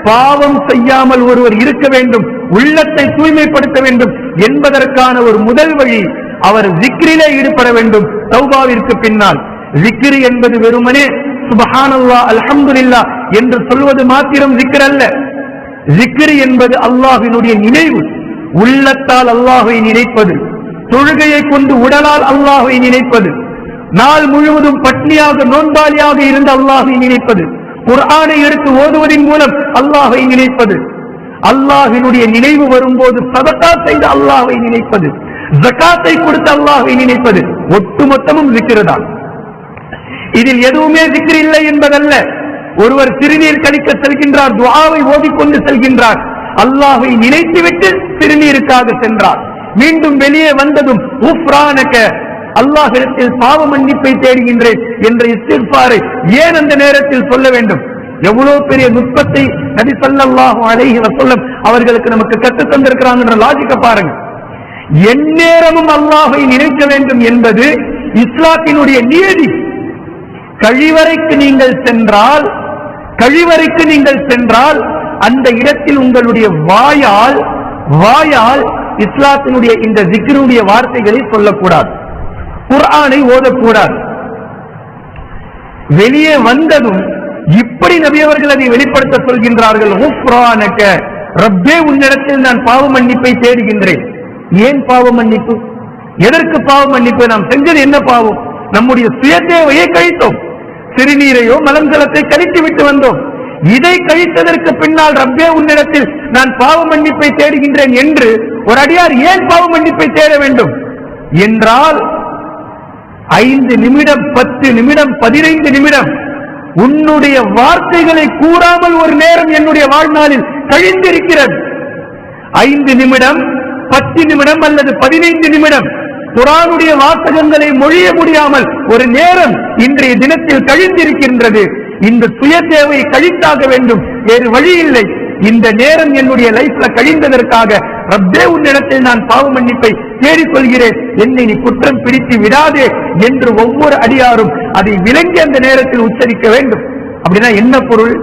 பாவம் செய்யாமல் ஒருவர் இருக்க வேண்டும், உள்ளத்தை தூய்மைப்படுத்த வேண்டும் என்பதற்கான ஒரு முதல் வழி அவர் ஜிக்ரிலே ஈடுபட வேண்டும். தௌபாவிற்கு பின்னால் ஜிக்ர் என்பது வெறுமனே சுப்ஹானல்லாஹ் அல்ஹம்துலில்லாஹ் என்று சொல்வது மாத்திரம் ஜிக்ர் அல்ல. ஜிக்ர் என்பது அல்லாஹ்வினுடைய நினைவு. உள்ளத்தால் அல்லாஹ்வை நினைப்பது, தொழுகையை கொண்டு உடலால் அல்லாஹ்வை நினைப்பது, நாள் முழுவதும் பட்னியாக நோன்பாளியாக இருந்து அல்லாஹ்வை நினைப்பது, குர்ஆனை எடுத்து ஓதுவதன் மூலம் அல்லாஹ்வை நினைப்பது, அல்லாஹ்வினுடைய நினைவு வரும்போது சதகா செய்து அல்லாஹ்வை நினைப்பது, ஜகாத்தை கொடுத்து அல்லாஹ்வை நினைப்பது, ஒட்டுமொத்தமும் ஜிக்ர் தான். இதில் எதுவுமே ஜிக்ர் இல்லை என்பதல்ல. ஒருவர் சிறுநீர் கழிக்க செல்கின்றார், துஆவை ஓதிக்கொண்டு செல்கின்றார், அல்லாஹ்வை நினைத்துவிட்டு சிறுநீருக்காக சென்றார். மீண்டும் வெளியே வந்ததும் உஃப்ரானக, அல்லாஹ்விடத்தில் பாவ மன்னிப்பை தேடுகின்றேன் என்ற இஸ்திக்ஃபாரை ஏன் அந்த நேரத்தில் சொல்ல வேண்டும்? எவ்வளவு பெரிய நுட்பத்தை நபி ஸல்லல்லாஹு அலைஹி வஸல்லம் அவர்களுக்கு நமக்கு கற்றுத் தந்திருக்கிறாங்க. லாஜிக்க பாருங்க. எந்நேரமும் அல்லாஹ்வை நினைக்க வேண்டும் என்பது இஸ்லாத்தினுடைய நியதி. கழிவறைக்கு நீங்கள் சென்றால் அந்த இடத்தில் உங்களுடைய வாயால் இஸ்லாத்தினுடைய இந்த ஜிக்ருடைய வார்த்தைகளை சொல்லக்கூடாது, குர்ஆனை ஓதக்கூடாது. வெளியே வந்ததும் இப்படி நபி அவர்கள் அதை வெளிப்படுத்த சொல்கின்றார்கள், உஃப்ரானக, ரப்பே உன்னிடத்தில் நான் பாவ மன்னிப்பை தேடுகின்றேன். ஏன் பாவ மன்னிப்பு? எதற்கு பாவ மன்னிப்பு? நாம் செஞ்சது என்ன பாவம்? நம்முடைய சுயதேவையை கழித்தோம், சிறுநீரையோ மலஞ்சலத்தை கழித்து விட்டு வந்தோம். இதை கழித்ததற்கு பின்னால் ரப்பே உன்னிடத்தில் நான் பாவ மன்னிப்பை தேடுகின்றேன் என்று ஒரு அடியார் ஏன் பாவ மன்னிப்பை தேட வேண்டும் என்றால் 5 நிமிடம், 10 நிமிடம், 15 நிமிடம் உன்னுடைய வார்த்தைகளை கூறாமல் ஒரு நேரம் என்னுடைய வாழ்நாளில் கழிந்திருக்கிறது. 5 நிமிடம், 10 நிமிடம் அல்லது 15 நிமிடம் குர்ஆனுடைய வாசகங்களை மொழிய முடியாமல் ஒரு நேரம் இன்றைய தினத்தில் கழிந்திருக்கின்றது. இந்த சுய தேவையை கழித்தாக வேண்டும், வேறு வழி இல்லை. இந்த நேரம் என்னுடைய லைஃப்ல கழிந்ததற்காக ரப்பே உன்னிடத்தில் நான் பாவ மன்னிப்பை தேடிக்கொள்கிறேன், என்னை நீ குற்றம் பிடித்து விடாதே என்று ஒவ்வொரு அடியாரும் அதை விளங்கி அந்த நேரத்தில் உச்சரிக்க வேண்டும். அப்படின்னா என்ன பொருள்?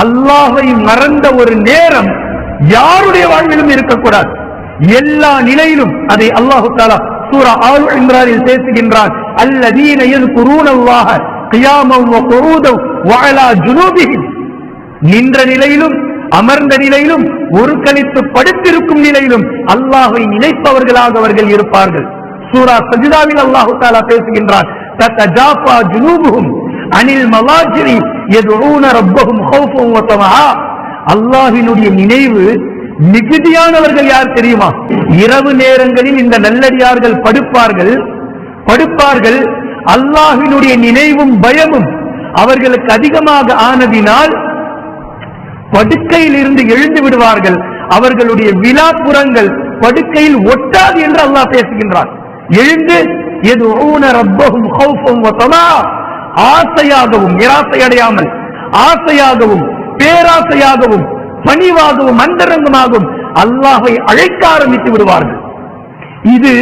அல்லாஹை மறந்த ஒரு நேரம் யாருடைய வாழ்விலும் இருக்கக்கூடாது. எல்லா நிலையிலும் அதை அல்லாஹு தஆலா சூரா ஆல் இம்ரானில் பேசுகின்றான். அல்லதீன யذ்குரூனல்லாஹ கியாமன் வ குஊதன் வ அலா ஜுனூபிஹிம். நின்ற நிலையிலும் அமர்ந்த நிலையிலும் ஒரு கழித்து படுத்திருக்கும் நிலையிலும் அல்லாஹ்வை நினைப்பவர்களாக அவர்கள் இருப்பார்கள். சூரா சஜ்தாவில் அல்லாஹு தஆலா பேசுகின்றான். ததஜாஃபா ஜுனூபுஹும் அனில் மவாஜிரி யதுஊன ரப்பஹும் ஹௌஃபன் வ தமஆ. அல்லாஹ்வினுடைய நினைவு மிகுதியானவர்கள் யார் தெரியுமா? இரவு நேரங்களில் இந்த நல்லடியார்கள் படுப்பார்கள். அல்லாஹ்வினுடைய நினைவும் பயமும் அவர்களுக்கு அதிகமாக ஆனதினால் படுக்கையில் இருந்து எழுந்து விடுவார்கள். அவர்களுடைய விலாப்புறங்கள் படுக்கையில் ஒட்டாது என்று அல்லாஹ் பேசுகின்றார். எழுந்து யதுஊன ரப்பஹும் ஹௌஃபன் வ தமஆ, ஆசையாகவும், நிராசை அடையாமல் ஆசையாகவும் பேராசையாகவும் பணிவாகவும் அந்தரங்கமாகவும் அல்லாஹ்வை அழைக்க ஆரம்பித்து விடுவார்கள். இது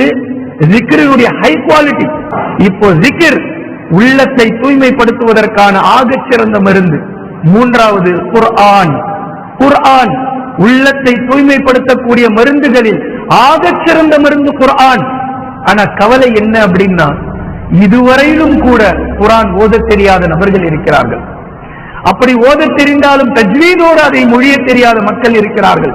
ஜிக்ருடைய ஹை குவாலிட்டி. இப்போ ஜிக்ர் உள்ளத்தை தூய்மைப்படுத்துவதற்கான ஆகச் சிறந்த மருந்து. மூன்றாவது குர்ஆன். குர்ஆன் உள்ளத்தை தூய்மைப்படுத்தக்கூடிய மருந்துகளில் ஆகச் சிறந்த மருந்து குர்ஆன். ஆனா கவலை என்ன அப்படின்னா, இதுவரையிலும் கூட குர்ஆன் ஓத தெரியாத நபர்கள் இருக்கிறார்கள். அப்படி ஓத தெரிந்தாலும் தஜ்வீதோடு அதை மொழிய தெரியாத மக்கள் இருக்கிறார்கள்.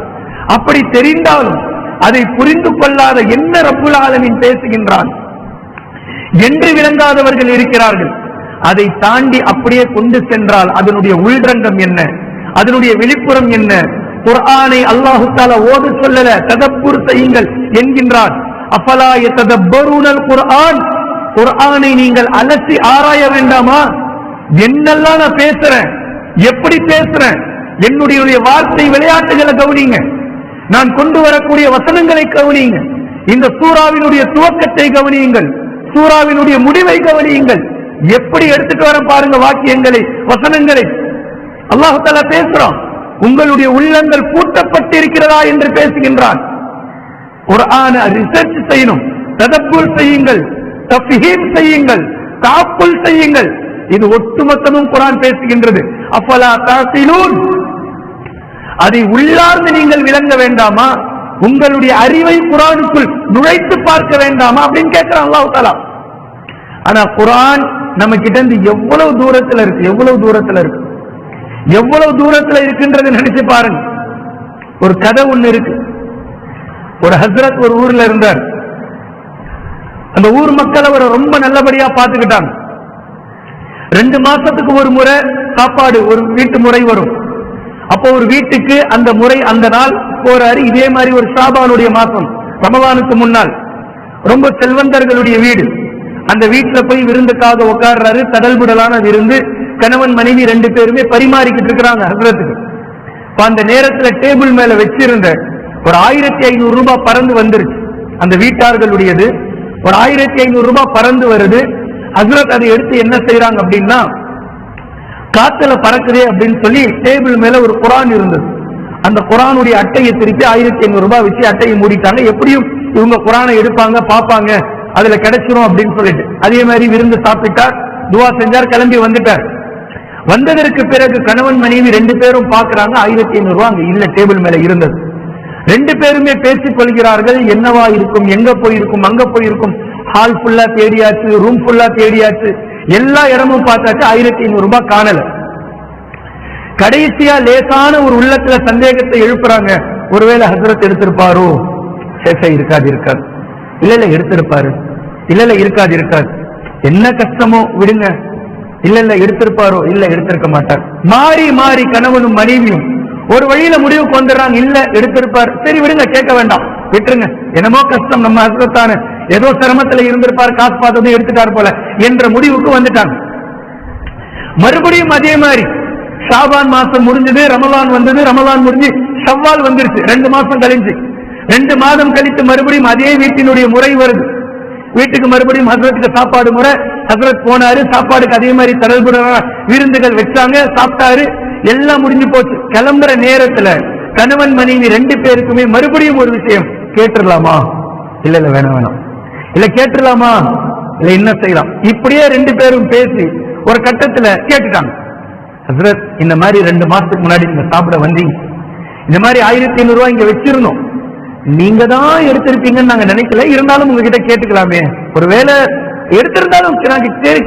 அப்படி தெரிந்தாலும் அதை புரிந்து கொள்ளாத என்ன ரப்புல் ஆலமீன் பேசுகின்றான் என்று விளங்காதவர்கள் இருக்கிறார்கள். அதை தாண்டி அப்படியே கொண்டு சென்றால் அதனுடைய உள்ரங்கம் என்ன, அதனுடைய வெளிப்புறம் என்ன? குர்ஆனை அல்லாஹ் தஆலா ஓத சொல்லல, ததப்புர் செய்யுங்கள் என்கின்றான். அஃபலா யததப்பரூனல் குர்ஆன். குர்ஆனை நீங்கள் அலசி ஆராய வேண்டாமா? என்னெல்லாம் நான் பேசுறேன், எப்படி பேசுறேன், என்னுடைய வார்த்தை விளையாட்டுகளை கவனிங்க, நான் கொண்டு வரக்கூடிய வசனங்களை கவனியுங்க, இந்த சூறாவினுடைய துவக்கத்தை கவனியுங்கள், சூறாவினுடைய முடிவை கவனியுங்கள். எப்படி எடுத்துட்டு வர பாருங்க வாக்கியங்களை, வசனங்களை. அல்லாஹ் தஆலா பேசுறான், உங்களுடைய உள்ளங்கள் பூட்டப்பட்டிருக்கிறதா என்று பேசுகின்றான். குர்ஆனை ரிசர்ச் செய்யணும், ததப்புர் செய்யுங்கள், தஃபீம் செய்யுங்கள், தாப்புல் செய்யுங்கள். இது ஒட்டுமொத்தமும் குர்ஆன் பேசுகின்றது. அஃபலா தஅகிலூன். அதை உள்ளார்ந்து நீங்கள் விளங்க வேண்டாமா? உங்களுடைய அறிவை குர்ஆனுக்குள் நுழைத்து பார்க்க வேண்டாமா அப்படின்னு கேட்கிறான் அல்லாஹ் தஆலா. ஆனா குர்ஆன் நம்ம கிட்ட இருந்து எவ்வளவு தூரத்துல இருக்கு, எவ்வளவு தூரத்துல இருக்குன்றது நினைச்சு பாருங்க. ஒரு கதை ஒண்ணு இருக்கு. ஒரு ஹஸ்ரத் ஒரு ஊர்ல இருந்தார். அந்த ஊர் மக்கள் அவரை ரொம்ப நல்லபடியா பாத்துக்கிட்டாங்க. 2 மாசத்துக்கு ஒரு முறை சாப்பாடு, ஒரு வீட்டு முறை வரும். அப்போ ஒரு வீட்டுக்கு அந்த முறை, அந்த நாள் போறாரு. இதே மாதிரி ஒரு ஷாபானுடைய மாசம், ரமலானுக்கு முன்னால், ரொம்ப செல்வந்தர்களுடைய வீடு. அந்த வீட்டுல போய் விருந்துக்காக உட்கார்றாரு. தடல்புடலான விருந்து. கணவன் மனைவி 2 பேருமே பரிமாறிக்கிட்டு இருக்கிறாங்க ஹஸ்ரத்துக்கு. அந்த நேரத்துல டேபிள் மேல வச்சிருந்த ஒரு 1500 ரூபாய் பறந்து வந்துருச்சு. அந்த வீட்டார்களுடையது. ஒரு 1500 ரூபாய் பறந்து வருது. ஹஸ்ரத் அதை எடுத்து என்ன செய்யறாங்க அப்படின்னா, காத்துல பறக்குதே அப்படின்னு சொல்லி டேபிள் மேல ஒரு குர்ஆன் இருந்தது. அந்த குர்ஆனுடைய அட்டையை திருப்பி 1500 ரூபாய் வச்சு அட்டையை மூடிட்டாங்க. எப்படியும் இவங்க குர்ஆனை எடுப்பாங்க, பார்ப்பாங்க, அதுல கிடைச்சிரும் அப்படின்னு சொல்லிட்டு. அதே மாதிரி விருந்து சாப்பிட்டார், துவா செஞ்சார், கிளம்பி வந்துட்டார். வந்ததற்கு பிறகு கணவன் மனைவி 2 பேரும் பார்க்கிறாங்க, 1500 ரூபாய் அங்க இல்ல, டேபிள் மேல இருந்தது. 2 பேருமே பேசிக் கொள்கிறார்கள். என்னவா இருக்கும், எங்க போயிருக்கும், அங்க போயிருக்கும். ஹால் ஃபுல்லா தேடியாச்சு, ரூம் ஃபுல்லா தேடியாச்சு, எல்லா இடமும் பார்த்தாச்சு, 1500 ரூபாய் காணல. கடைசியா லேசான ஒரு உள்ளத்துல சந்தேகத்தை எழுப்புறாங்க. ஒருவேளை ஹஸ்ரத் எடுத்திருப்பாரோ? இருக்காது இல்ல எடுத்திருப்பாரு, இல்ல இருக்காது. என்ன கஷ்டமோ விடுங்க. இல்ல எடுத்திருப்பாரோ? இல்ல எடுத்திருக்க மாட்டார். மாறி மாறி கணவனும் மனைவியும் ஒரு வழியில முடிவுக்கு வந்துடுறாங்க. இல்ல எடுத்திருப்பார், சரி விடுங்க, கேட்க வேண்டாம், விட்டுருங்க, என்னமோ கஷ்டம், நம்ம ஹஸ்ரத்தான ஏதோ சிரமத்துல இருந்திருப்பார், காசு பார்த்ததும் எடுத்துட்டார் போல என்ற முடிவுக்கு வந்துட்டாங்க. மறுபடியும் அதே மாதிரி ஷாபான் மாசம் முடிஞ்சது, ரமலான் வந்தது, ரமலான் முடிஞ்சு ஷவ்வால் வந்துருச்சு. 2 மாசம் கழிஞ்சு 2 மாதம் கழித்து மறுபடியும் அதே வீட்டினுடைய முறை வருது. வீட்டுக்கு மறுபடியும் ஹஸ்ரத்துக்கு சாப்பாடு முறை. ஹஸ்ரத் போனாரு, சாப்பாடுக்கு அதே மாதிரி தொடர்புடைய விருந்துகள் வச்சாங்க, சாப்பிட்டாரு, எல்லாம் முடிஞ்சு போச்சு. கிளம்புற நேரத்துல கணவன் மனைவி 2 பேருக்குமே மறுபடியும் ஒரு விஷயம், கேட்டுடலாமா? இல்ல இல்ல வேணாம் வேணாம், இல்ல கேட்டுடலாமா, இல்ல என்ன செய்யலாம், இப்படியே 2 பேரும் பேசி ஒரு கட்டத்துல கேட்டுட்டாங்க. ஹஸ்ரத், இந்த மாதிரி 2 மாசத்துக்கு முன்னாடி நீங்க சாப்பிட வந்தீங்க, இந்த மாதிரி 1500 ரூபாய் இங்க வச்சிருந்தோம், நீங்க தான் எடுத்திருப்பீங்கன்னு நாங்க நினைக்கல, இருந்தாலும் உங்ககிட்ட கேட்டுக்கலாமே, ஒருவேளை எடுத்திருந்தாலும்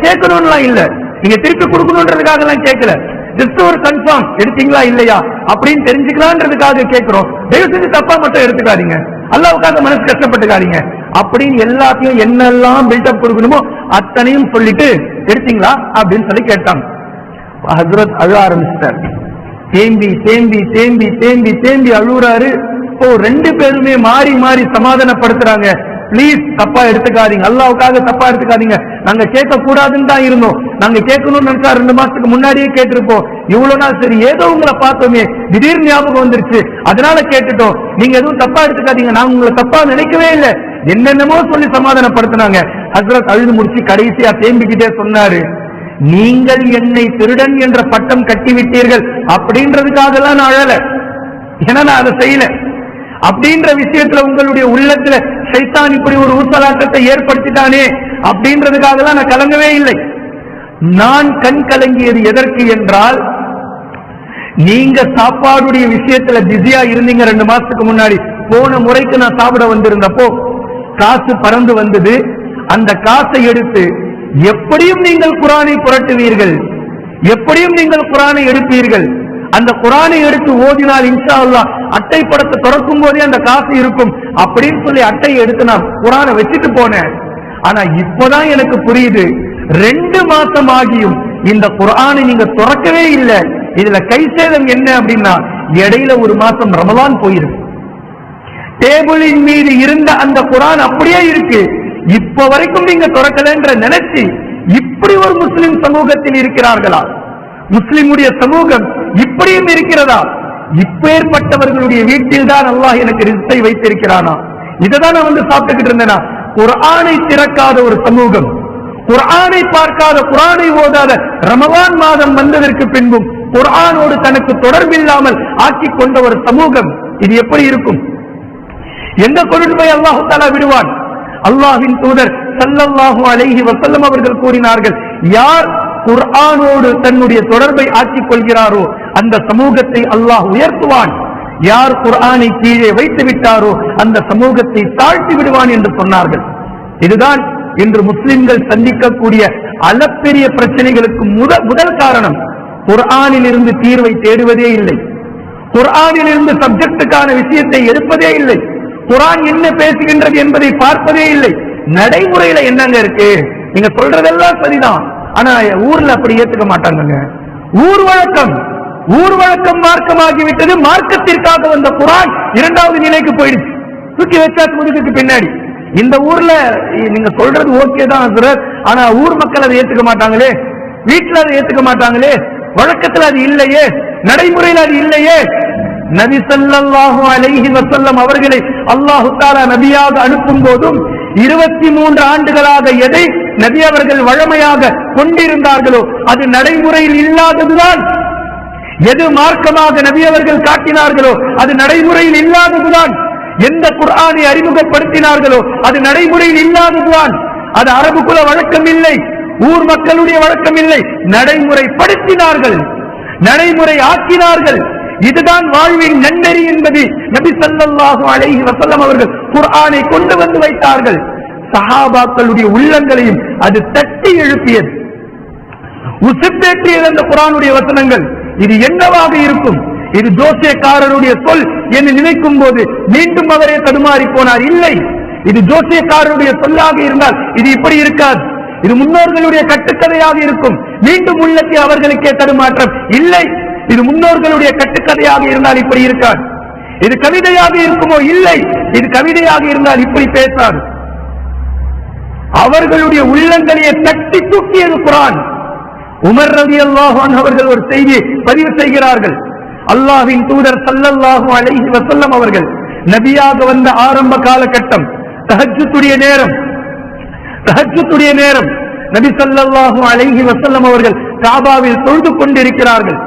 கேட்கணும்லாம் இல்ல, நீங்க திருப்பி கொடுக்கணும்ன்றதுக்காக எல்லாம் கேட்கல, ஜஸ்ட் ஒரு கன்ஃபார்ம் எடுத்தீங்களா இல்லையா அப்படின்னு தெரிஞ்சுக்கலான்றதுக்காக கேட்கிறோம். தயவு செஞ்சு தப்பா மட்டும் எடுத்துக்காதீங்க, அல்லாஹ்வுக்காக மனசு கஷ்டப்பட்டுக்காதீங்க அப்படின்னு எல்லாத்தையும் என்னெல்லாம் பில்டப் கொடுக்கணுமோ அத்தனையும் சொல்லிட்டு எடுத்தீங்களா அப்படின்னு சொல்லி கேட்டாங்க. ஹஸ்ரத் அழ ஆரம்பிச்சிட்டார். தேம்பி தேம்பி தேம்பி தேம்பி தேம்பி அழுறாரு. 2 பேருமே மாறி மாறி சமாதானப்படுத்துறாங்க. பிளீஸ் தப்பா எடுத்துக்காதீங்க, அல்லாஹ்வுக்காக தப்பா எடுத்துக்காதீங்க, நாங்க கேட்க கூடாதுன்னு தான் இருந்தோம், நாங்க கேட்கணும்னு நினைச்சா 2 மாசத்துக்கு முன்னாடியே கேட்டிருப்போம், இவ்வளவு நாள் சரி ஏதோ உங்களை பார்த்தோமே திடீர்னு ஞாபகம் வந்துருச்சு அதனால கேட்டுட்டோம், நீங்க எதுவும் தப்பா எடுத்துக்காதீங்க, நாங்க உங்களை தப்பா நினைக்கவே இல்லை, என்னென்னமோ சொல்லி சமாதானப்படுத்தினாங்க. ஹஸ்ரத் அழுது முடிச்சு கடைசியா தேம்பிக்கிட்டே சொன்னாரு, நீங்கள் என்னை திருடன் என்ற பட்டம் கட்டிவிட்டீர்கள் அப்படின்றதுக்காக எல்லாம் நான் அழல, ஏன்னா நான் அதை செய்யல, அப்படின்ற விஷயத்துல உங்களுடைய உள்ளத்துல சைத்தான் இப்படி ஒரு ஊசலாட்டத்தை ஏற்படுத்திட்டானே அப்படின்றதுக்காக நான் கலங்கவே இல்லை. நான் கண் கலங்கியது எதற்கு என்றால், நீங்க சாப்பாடுடைய விஷயத்துல பிஸியா இருந்தீங்க 2 மாசத்துக்கு முன்னாடி. போன முறைக்கு நான் சாப்பிட வந்திருந்தப்போ காசு பறந்து வந்தது, அந்த காசை எடுத்து எப்படியும் நீங்கள் குர்ஆனை புரட்டுவீர்கள், எப்படியும் நீங்கள் குர்ஆனை எடுப்பீர்கள், அந்த குர்ஆனை எடுத்து ஓதினால் இன்ஷா அல்லாஹ் அட்டை படத்தை திறக்கும் போதே அந்த காசு இருக்கும் அப்படின்னு சொல்லி அட்டையை எடுத்து நான் குர்ஆனை வச்சுட்டு போனேன். ஆனா இப்பதான் எனக்கு புரியுது, 2 மாசம் ஆகியும் இந்த குர்ஆனை நீங்க திறக்கவே இல்லை. இதுல கை சேதம் என்ன அப்படின்னா, இடையில 1 மாசம் ரமலான் போயிருக்கு, டேபிளின் மீது இருந்த அந்த குர்ஆன் அப்படியே இருக்கு, இப்ப வரைக்கும் நீங்க திறக்கலன்ற நினைச்சு இப்படி ஒரு முஸ்லிம் சமூகத்தில் இருக்கிறார்களா? முஸ்லிமுடைய சமூகம் இப்படியும் இருக்கிறதா? இப்பேற்பட்டவர்களுடைய வீட்டில் தான் அல்லாஹ் எனக்கு ரிஸ்கை வைத்திருக்கிறானா? இதைதான் நான் வந்து சாப்பிட்டுக்கிட்டு இருந்தேனா? குர்ஆனை திறக்காத ஒரு சமூகம், குர்ஆனை பார்க்காத, குர்ஆனை ஓதாத, ரமலான் மாதம் வந்ததற்கு பின்பும் குர்ஆனோடு தனக்கு தொடர்பில்லாமல் ஆக்கிக் கொண்ட ஒரு சமூகம், இது எப்படி இருக்கும்? எந்த கொள்கை அல்லாஹ் தஆலா விடுவான்? அல்லாஹ்வின் தூதர் ஸல்லல்லாஹு அலைஹி வஸல்லம் அவர்கள் கூறினார்கள், யார் குர்ஆனோடு தன்னுடைய தொடர்பை ஆக்கிக் கொள்கிறாரோ அந்த சமூகத்தை அல்லாஹ் உயர்த்துவான், யார் குர்ஆனை கீழே வைத்து விட்டாரோ அந்த சமூகத்தை தாழ்த்தி விடுவான் என்று சொன்னார்கள். இதுதான் இன்று முஸ்லிம்கள் சந்திக்கக்கூடிய அளப்பெரிய பிரச்சனைகளுக்கு முதல் காரணம். குர்ஆனில் இருந்து தீர்வை தேடுவதே இல்லை, குர்ஆனில் இருந்து சப்ஜெக்டுக்கான விஷயத்தை எடுப்பதே இல்லை, குர்ஆன் என்ன பேசுகின்றது என்பதை பார்ப்பதே இல்லை. நடைமுறையில என்னங்க இருக்கு? நீங்க சொல்றதெல்லாம் சரிதான், ஆனா ஊர்ல அப்படி ஏத்துக்க மாட்டாங்க. ஊர் வழக்கம் மார்க்கமாகிவிட்டது. மார்க்கத்திற்காக வந்த குர்ஆன் 2வது நிலைக்கு போயிடுச்சு, தூக்கி வச்சா முதுகுக்கு பின்னாடி. இந்த ஊர்ல நீங்க சொல்றது ஓகே தான் சார், ஆனா ஊர் மக்கள் அதை ஏத்துக்க மாட்டாங்களே, வீட்டுல அதை ஏத்துக்க மாட்டாங்களே, வழக்கத்துல அது இல்லையே, நடைமுறையில் அது இல்லையே. நபி ஸல்லல்லாஹு அலைஹி வஸல்லம் அவர்களை அல்லாஹ் தஆலா நபியாக அனுப்பும் போதும் 23 ஆண்டுகளாக எதை நபி அவர்கள் வழமையாக கொண்டிருந்தார்களோ அது நடைமுறையில் இல்லாததுதான். எது மார்க்கமாக நபி அவர்கள் காட்டினார்களோ அது நடைமுறையில் இல்லாததுதான். எந்த குர்ஆனை அறிமுகப்படுத்தினார்களோ அது நடைமுறையில் இல்லாததுதான். அது அரபு குல வழக்கம் இல்லை, ஊர் மக்களுடைய வழக்கம் இல்லை, நடைமுறைப்படுத்தினார்கள், நடைமுறை ஆக்கினார்கள். இதுதான் வாழ்வின் நன்னெறி என்பது நபி ஸல்லல்லாஹு அலைஹி வஸல்லம் அவர்கள் குர்ஆனை கொண்டு வந்து வைத்தார்கள். சஹாபாக்களுடைய உள்ளங்களையும் அது தட்டி எழுப்பியது, உசுப்பேற்றியது அந்த குர்ஆனுடைய வசனங்கள். இது என்னவாக இருக்கும்? இது ஜோசியக்காரருடைய சொல் என்று நினைக்கும் போது மீண்டும் அவரே தடுமாறி போனார். இல்லை, இது ஜோசியக்காரருடைய சொல்லாக இருந்தால் இது இப்படி இருக்காது, இது முன்னோர்களுடைய கட்டுக்கதையாக இருக்கும். மீண்டும் உள்ளத்தில் அவர்களுக்கே தடுமாற்றம். இல்லை, இது முன்னோர்களுடைய கட்டுக்கதையாக இருந்தால் இப்படி இருக்காது. இது கவிதையாக இருக்குமோ? இல்லை, இது கவிதையாக இருந்தால் இப்படி பேசாது. அவர்களுடைய உள்ளங்களையே தட்டி தூக்கியது குர்ஆன். உமர் ரலியல்லாஹு அன்ஹு அவர்கள் ஒரு செய்தியை பதிவு செய்கிறார்கள். அல்லாஹ்வின் தூதர் ஸல்லல்லாஹு அலைஹி வஸல்லம் அவர்கள் நபியாக வந்த ஆரம்ப காலகட்டம் தஹஜ்ஜுடைய நேரம் நபி ஸல்லல்லாஹு அலைஹி வஸல்லம் அவர்கள் காபாவில் தொழுது கொண்டிருக்கிறார்கள்.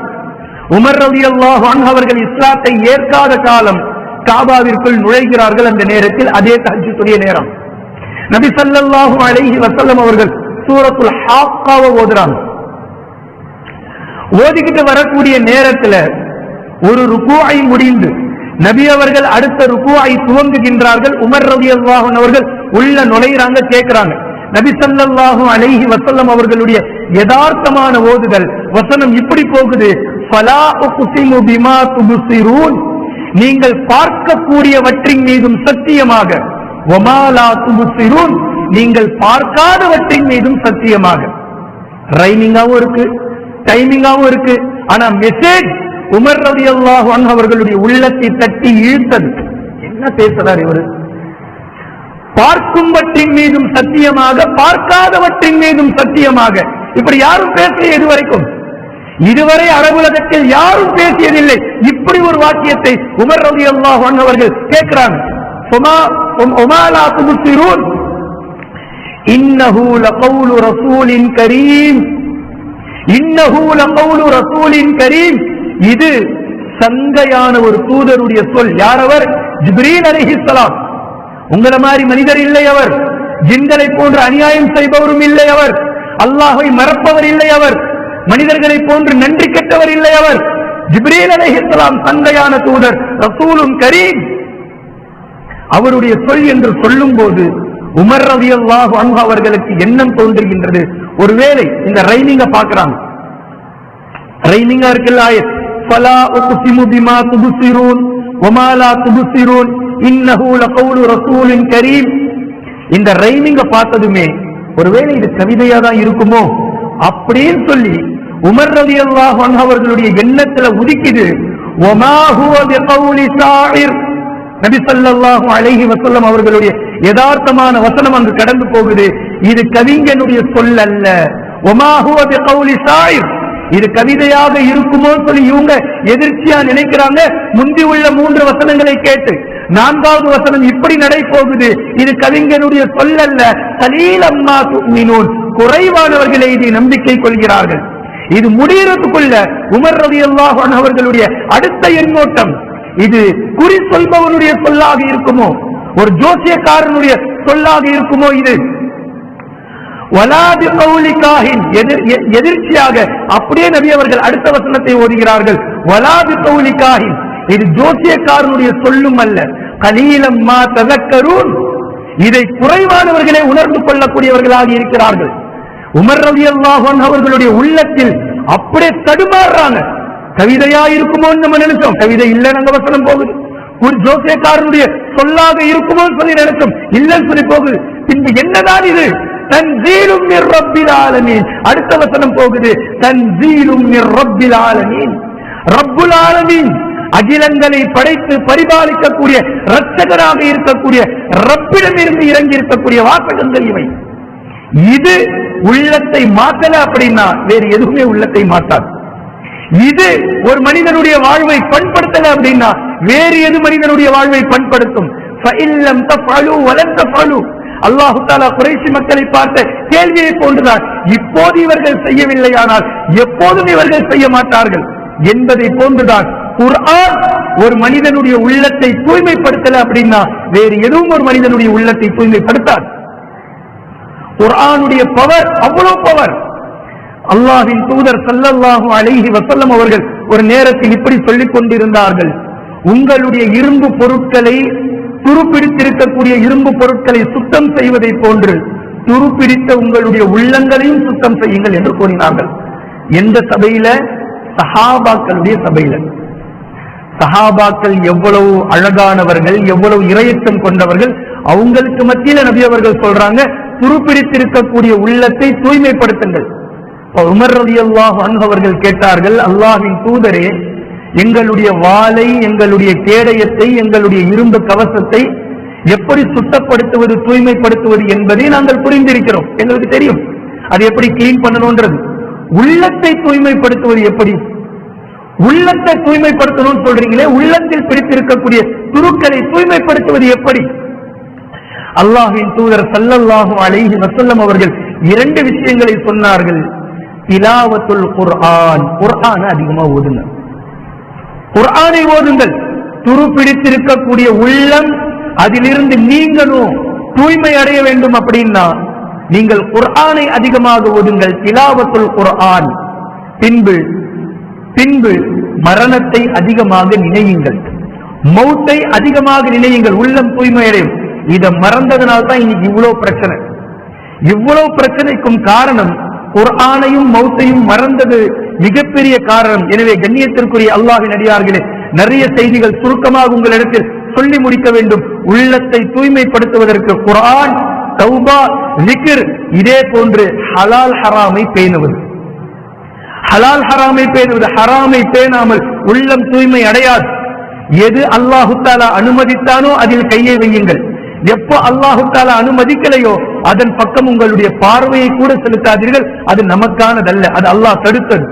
உமர் ரலியல்லாஹு அன்ஹு அவர்கள் இஸ்லாத்தை ஏற்காத காலம் காபாவிற்குள் நுழைகிறார்கள். அந்த நேரத்தில் அதே தஹஜ்ஜுடைய நேரம் நபி ஸல்லல்லாஹு அலைஹி வஸல்லம் அவர்கள் சூரத்துல் ஹாக்காவை ஓதுறாங்க. ஓதிக்கிட்டு வரக்கூடிய நேரத்தில் ஒரு ருக்குஐ முடிந்து நபி அவர்கள் அடுத்த ருக்குஐ துவங்குகின்றார்கள். உமர் ரலியல்லாஹு அன்ஹு அவர்கள் உள்ள நுழைறாங்க, கேட்கிறாங்க. நபி ஸல்லல்லாஹு அலைஹி வஸல்லம் அவர்களுடைய யதார்த்தமான ஓதுதல் வசனம் இப்படி போகுது, ஃபலா உக்ஸிமு பிமா துப்சிரூன், நீங்கள் பார்க்கக்கூடியவற்றின் மீதும் சத்தியமாக, வமா லா துப்சிரூன், நீங்கள் பார்க்காதவற்றின் மீதும் சத்தியமாக. ரைமிங்காவும் இருக்கு, டைமிங்காவும் இருக்கு. ஆனா மெசேஜ் உமர் ரலியல்லாஹு அன்ஹு அவர்களுடைய உள்ளத்தை தட்டி இழுத்தது. என்ன பேசுறார் இவரு? பார்க்கும்பற்றின் மீதும் சத்தியமாக, பார்க்காதவற்றின் மீதும் சத்தியமாக. இப்படி யாரும் பேசிய இதுவரை அரபுலகத்தில் யாரும் பேசியதில்லை. இப்படி ஒரு வாக்கியத்தை உமர் ரலியல்லாஹு அன்ஹு அவர்கள் கேட்கிறாங்க. வமா லா துப்சிரூன் இன்னஹு லகவுலு ரசூலின் கரீம், இன்னஹு லகவுலு ரசூலின் கரீம், இது சங்கையான ஒரு தூதருடைய சொல். யார் அவர்? ஜிப்ரீல் அலைஹிஸ்ஸலாம். உங்களை மாதிரி மனிதர் இல்லை அவர், ஜின்களை போன்று அநியாயம் செய்பவரும் இல்லை அவர், அல்லாஹ்வை மறப்பவர் இல்லை அவர், மனிதர்களை போன்று நன்றி கெட்டவர் இல்லை அவர். ஜிப்ரீல் அலைஹிஸ்ஸலாம் சங்கையான தூதர், ரசூலும் கரீம். அவருடைய சொல் என்று சொல்லும் போது உமர் ரலியல்லாஹு அன்ஹு அவர்களுக்கு எண்ணம் தோன்றுகின்றது, ஒருவேளை இந்த ரைமிங்க பார்க்கறாங்க. ரைமிங்கா இருக்குல்ல ஆயத், ஃபலா உக்ஸிமு பிமா துப்சிரூன் வமா லா துப்சிரூன் இன்னஹு லகவுலு ரசூலின் கரீம். இந்த ரைமிங்க பார்த்ததுமே ஒருவேளை இது கவிதையா தான் இருக்குமோ அப்படின்னு சொல்லி உமர் ரலியல்லாஹு அன்ஹு அவர்களுடைய எண்ணத்துல உதிக்குது. வமா ஹுவ பிகௌலி ஷாயிர், நபி ஸல்லல்லாஹு அலைஹி வஸல்லம் அவர்களுடைய யதார்த்தமான வசனம் அங்கு கடந்து போகுது. இது கவிஞனுடைய சொல் அல்ல. வமா ஹுவ பிகௌலி ஷாயிர், இது கவிதையாக இருக்குமோ சொல்லி இவங்க எதிர்ச்சியா நினைக்கிறாங்க. முந்தி உள்ள 3 வசனங்களை கேட்டு 4வது வசனம் இப்படி நடை போகுது, இது கவிஞனுடைய சொல் அல்ல. கலீலம் மா துமினூன், குறைவானவர்களே இதை நம்பிக்கை கொள்கிறார்கள். இது முடியறதுக்குள்ள உமர் ரலியல்லாஹு அன்ஹு அவர்களுடைய அடுத்த எண்ணோட்டம், இது குறி சொல்பவனுடைய சொல்லாக இருக்குமோ, ஒரு ஜோசியக்காரனுடைய சொல்லாக இருக்குமோ? இது வலாதி கௌலிகாஹின், எதிர்ச்சியாக அப்படியே நபி அவர்கள் அடுத்த வசனத்தை ஓதுகிறார்கள். வலாதி கௌலிகாஹின், இது ஜோசியக்காரனுடைய சொல்லும் அல்ல. கலீலம் மா ததக்கரூன், இதை குறைவானவர்களே உணர்ந்து கொள்ளக்கூடியவர்களாக இருக்கிறார்கள். உமர் ரலியல்லாஹு அன்ஹு அவர்களுடைய உள்ளத்தில் அப்படியே தடுமாறுறாங்க. கவிதையா இருக்குமோ நம்ம நினைச்சோம், கவிதை இல்ல நாங்க வசனம் போகுது. ஒரு ஜோசியக்காரனுடைய சொல்லாக இருக்குமோ சொல்லி நினைச்சோம், இல்லன்னு சொல்லி போகுது. பின்பு என்னதான் இது? தன்சீலும் மிர் ரப்பில் ஆலமீன். அடுத்த வசனம் போகுது, தன்சீலும் மிர் ரப்பில் ஆலமீன். ரப்புல் ஆலமீன், அகிலங்களை படைத்து பரிபாலிக்கக்கூடிய இரட்சகராக இருக்கக்கூடிய ரப்பிடமிருந்து இறங்கி இருக்கக்கூடிய வாசகங்கள் இவை. இது உள்ளத்தை மாற்றல அப்படின்னா வேறு எதுவுமே உள்ளத்தை மாற்றாது. இது ஒரு மனிதனுடைய வாழ்வை பண்படுத்தல அப்படின்னா வேறு எது மனிதனுடைய வாழ்வை பண்படுத்தும்? அல்லாஹு தஆலா குறைஷி மக்களை பார்த்த கேள்வியை போன்றுதான், இப்போது இவர்கள் செய்யவில்லை, ஆனால் எப்போதும் இவர்கள் செய்ய மாட்டார்கள் என்பதை போன்றுதான் குர்ஆன் ஒரு மனிதனுடைய உள்ளத்தை தூய்மைப்படுத்தல அப்படின்னா வேறு எதுவும் ஒரு மனிதனுடைய உள்ளத்தை தூய்மைப்படுத்தாது. குர்ஆனுடைய பவர் அவ்வளவு பவர். அல்லாஹ்வின் தூதர் ஸல்லல்லாஹு அலைஹி வஸல்லம் அவர்கள் ஒரு நேரத்தில் இப்படி சொல்லிக் கொண்டிருந்தார்கள், உங்களுடைய இரும்பு பொருட்களை, துருப்பிடித்திருக்கக்கூடிய இரும்பு பொருட்களை சுத்தம் செய்வதை போன்று துருப்பிடித்த உங்களுடைய உள்ளங்களையும் சுத்தம் செய்யுங்கள் என்று கூறினார்கள். எந்த சபையில? சஹாபாக்களுடைய சபையில. சஹாபாக்கள் எவ்வளவு அழகானவர்கள், எவ்வளவு இறையச்சம் கொண்டவர்கள். அவங்களுக்கு மத்தியில நபி அவர்கள் சொல்றாங்க, துருப்பிடித்திருக்கக்கூடிய உள்ளத்தை தூய்மைப்படுத்துங்கள். உமர் ரலியல்லாஹு அன்ஹு அவர்கள் கேட்டார்கள், அல்லாஹ்வின் தூதரே, எங்களுடைய வாளை, எங்களுடைய கேடயத்தை, எங்களுடைய இரும்பு கவசத்தை எப்படி சுத்தப்படுத்துவது, தூய்மைப்படுத்துவது என்பதை நாங்கள் புரிந்திருக்கிறோம், எங்களுக்கு தெரியும் அது எப்படி கிளீன் பண்ணணும்ன்றது. உள்ளத்தை தூய்மைப்படுத்துவது எப்படி? உள்ளத்தை தூய்மைப்படுத்தணும் சொல்றீங்களே, உள்ளத்தில் பிடித்திருக்கக்கூடிய துருக்களை தூய்மைப்படுத்துவது எப்படி? அல்லாஹ்வின் தூதர் ஸல்லல்லாஹு அலைஹி வஸல்லம் அவர்கள் இரண்டு விஷயங்களை சொன்னார்கள். திலாவத்துல் குர்ஆன், குர்ஆனை அதிகமா ஓதுங்க, குர்ஆனை ஓதுங்கள். துரு பிடித்திருக்கக்கூடிய உள்ளம் அதிலிருந்து நீங்களும் தூய்மை அடைய வேண்டும் அப்படின்னா நீங்கள் குர்ஆனை அதிகமாக ஓதுங்கள். திலாவத்துல் குர்ஆன். பின்பு மரணத்தை அதிகமாக நினையுங்கள், மௌத்தை அதிகமாக நினையுங்கள், உள்ளம் தூய்மை அடையும். இதை மறந்ததனால்தான் இன்னைக்கு இவ்வளவு பிரச்சனை. இவ்வளவு பிரச்சனைக்கும் காரணம் குர்ஆனையும் மௌத்தையும் மறந்தது மிகப்பெரிய காரணம். எனவே கண்ணியத்திற்குரிய அல்லாஹ்வின் அடியார்களே, நிறைய செய்திகள் சுருக்கமாக உங்களிடத்தில் சொல்லி முடிக்க வேண்டும். உள்ளத்தை தூய்மைப்படுத்துவதற்கு குர்ஆன், தௌபா, ஸிக்ர், இதே போன்று ஹலால் ஹராமை பேணுவது. ஹலால் ஹராமை பேணுவது, ஹராமை பேணாமல் உள்ளம் தூய்மை அடையாது. எது அல்லாஹு தஆலா அனுமதித்தானோ அதில் கையை வையுங்கள். எப்போ அல்லாஹு தஆலா அனுமதிக்கலையோ அதன் பக்கம் உங்களுடைய பார்வையை கூட செலுத்தாதீர்கள். அது நமக்கானதல்ல, அது அல்லாஹ் தடுத்தது,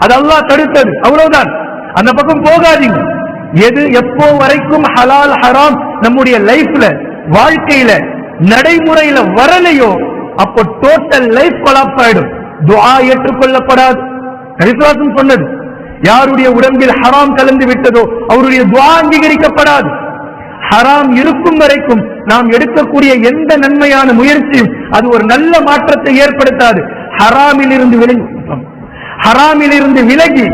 அது அல்லாஹ் தடுத்தது, அவ்வளவுதான். அந்த பக்கம் போகாதீங்க. எது எப்போ வரைக்கும் ஹலால் ஹராம் நம்முடைய லைஃப்ல, வாழ்க்கையில, நடைமுறையில வரலையோ அப்போ டோட்டல் லைஃப் கொலாப்ஸ் ஆயிடும். துஆ ஏற்றுக்கொள்ளப்படாது. விசுவாசம் சொன்னது, யாருடைய உடம்பில் ஹராம் கலந்து விட்டதோ அவருடைய துஆ அங்கீகரிக்கப்படாது. ஹராம் இருக்கும் வரைக்கும் நாம் எடுக்கக்கூடிய எந்த நன்மையான முயற்சியும் அது ஒரு நல்ல மாற்றத்தை ஏற்படுத்தாது. ஹராமிலிருந்து விலகி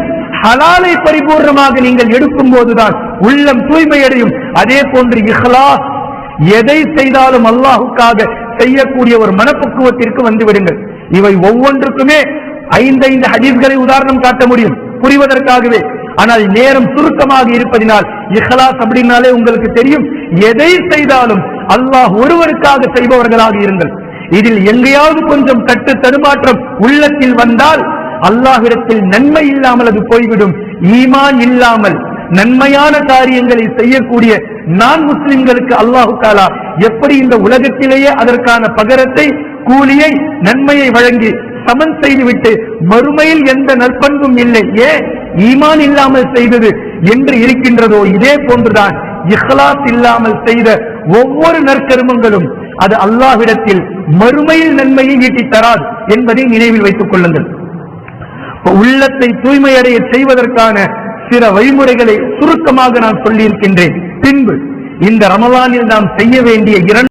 ஹலாலை பரிபூர்ணமாக நீங்கள் எடுக்கும் போதுதான் உள்ளம் தூய்மையடையும். அதே போன்று இஹ்லாஸ், எதை செய்தாலும் அல்லாஹுக்காக செய்யக்கூடிய ஒரு மனப்பக்குவத்திற்கு வந்து விடுங்கள். இவை ஒவ்வொன்றுக்குமே 5 ஹதீஸ்களை உதாரணம் காட்ட முடியும் புரிவதற்காகவே. ஆனால் நேரம் சுருக்கமாக இருப்பதினால் இஹ்லாஸ் அப்படின்னாலே உங்களுக்கு தெரியும், எதை செய்தாலும் அல்லாஹ் ஒருவருக்காக செய்பவர்களாக இருங்கள். இதில் எங்கேயாவது கொஞ்சம் தட்டு தடுமாற்றம் உள்ளத்தில் வந்தால் அல்லாஹ்விடத்தில் நன்மை இல்லாமல் அது போய்விடும். ஈமான் இல்லாமல் நன்மையான காரியங்களை செய்யக்கூடிய நான் முஸ்லிம்களுக்கு அல்லாஹு தஆலா எப்படி இந்த உலகத்திலேயே அதற்கான பகரத்தை, கூலியை, நன்மையை வழங்கி சமன் செய்துவிட்டு மறுமையில் எந்த நற்பண்பும் இல்லை, ஏன் ஈமான் இல்லாமல் செய்தது என்று இருக்கின்றதோ, இதே போன்றுதான் இஹ்லாஸ் இல்லாமல் செய்த ஒவ்வொரு நற்கர்மங்களும் அது அல்லாஹ்விடத்தில் மறுமையில் நன்மையை ஈட்டி தராது என்பதை நினைவில் வைத்துக் கொள்ளுங்கள். உள்ளத்தை தூய்மையடைய செய்வதற்கான சில வழிமுறைகளை சுருக்கமாக நான் சொல்லியிருக்கின்றேன். பின்பு இந்த ரமலானில் நாம் செய்ய வேண்டிய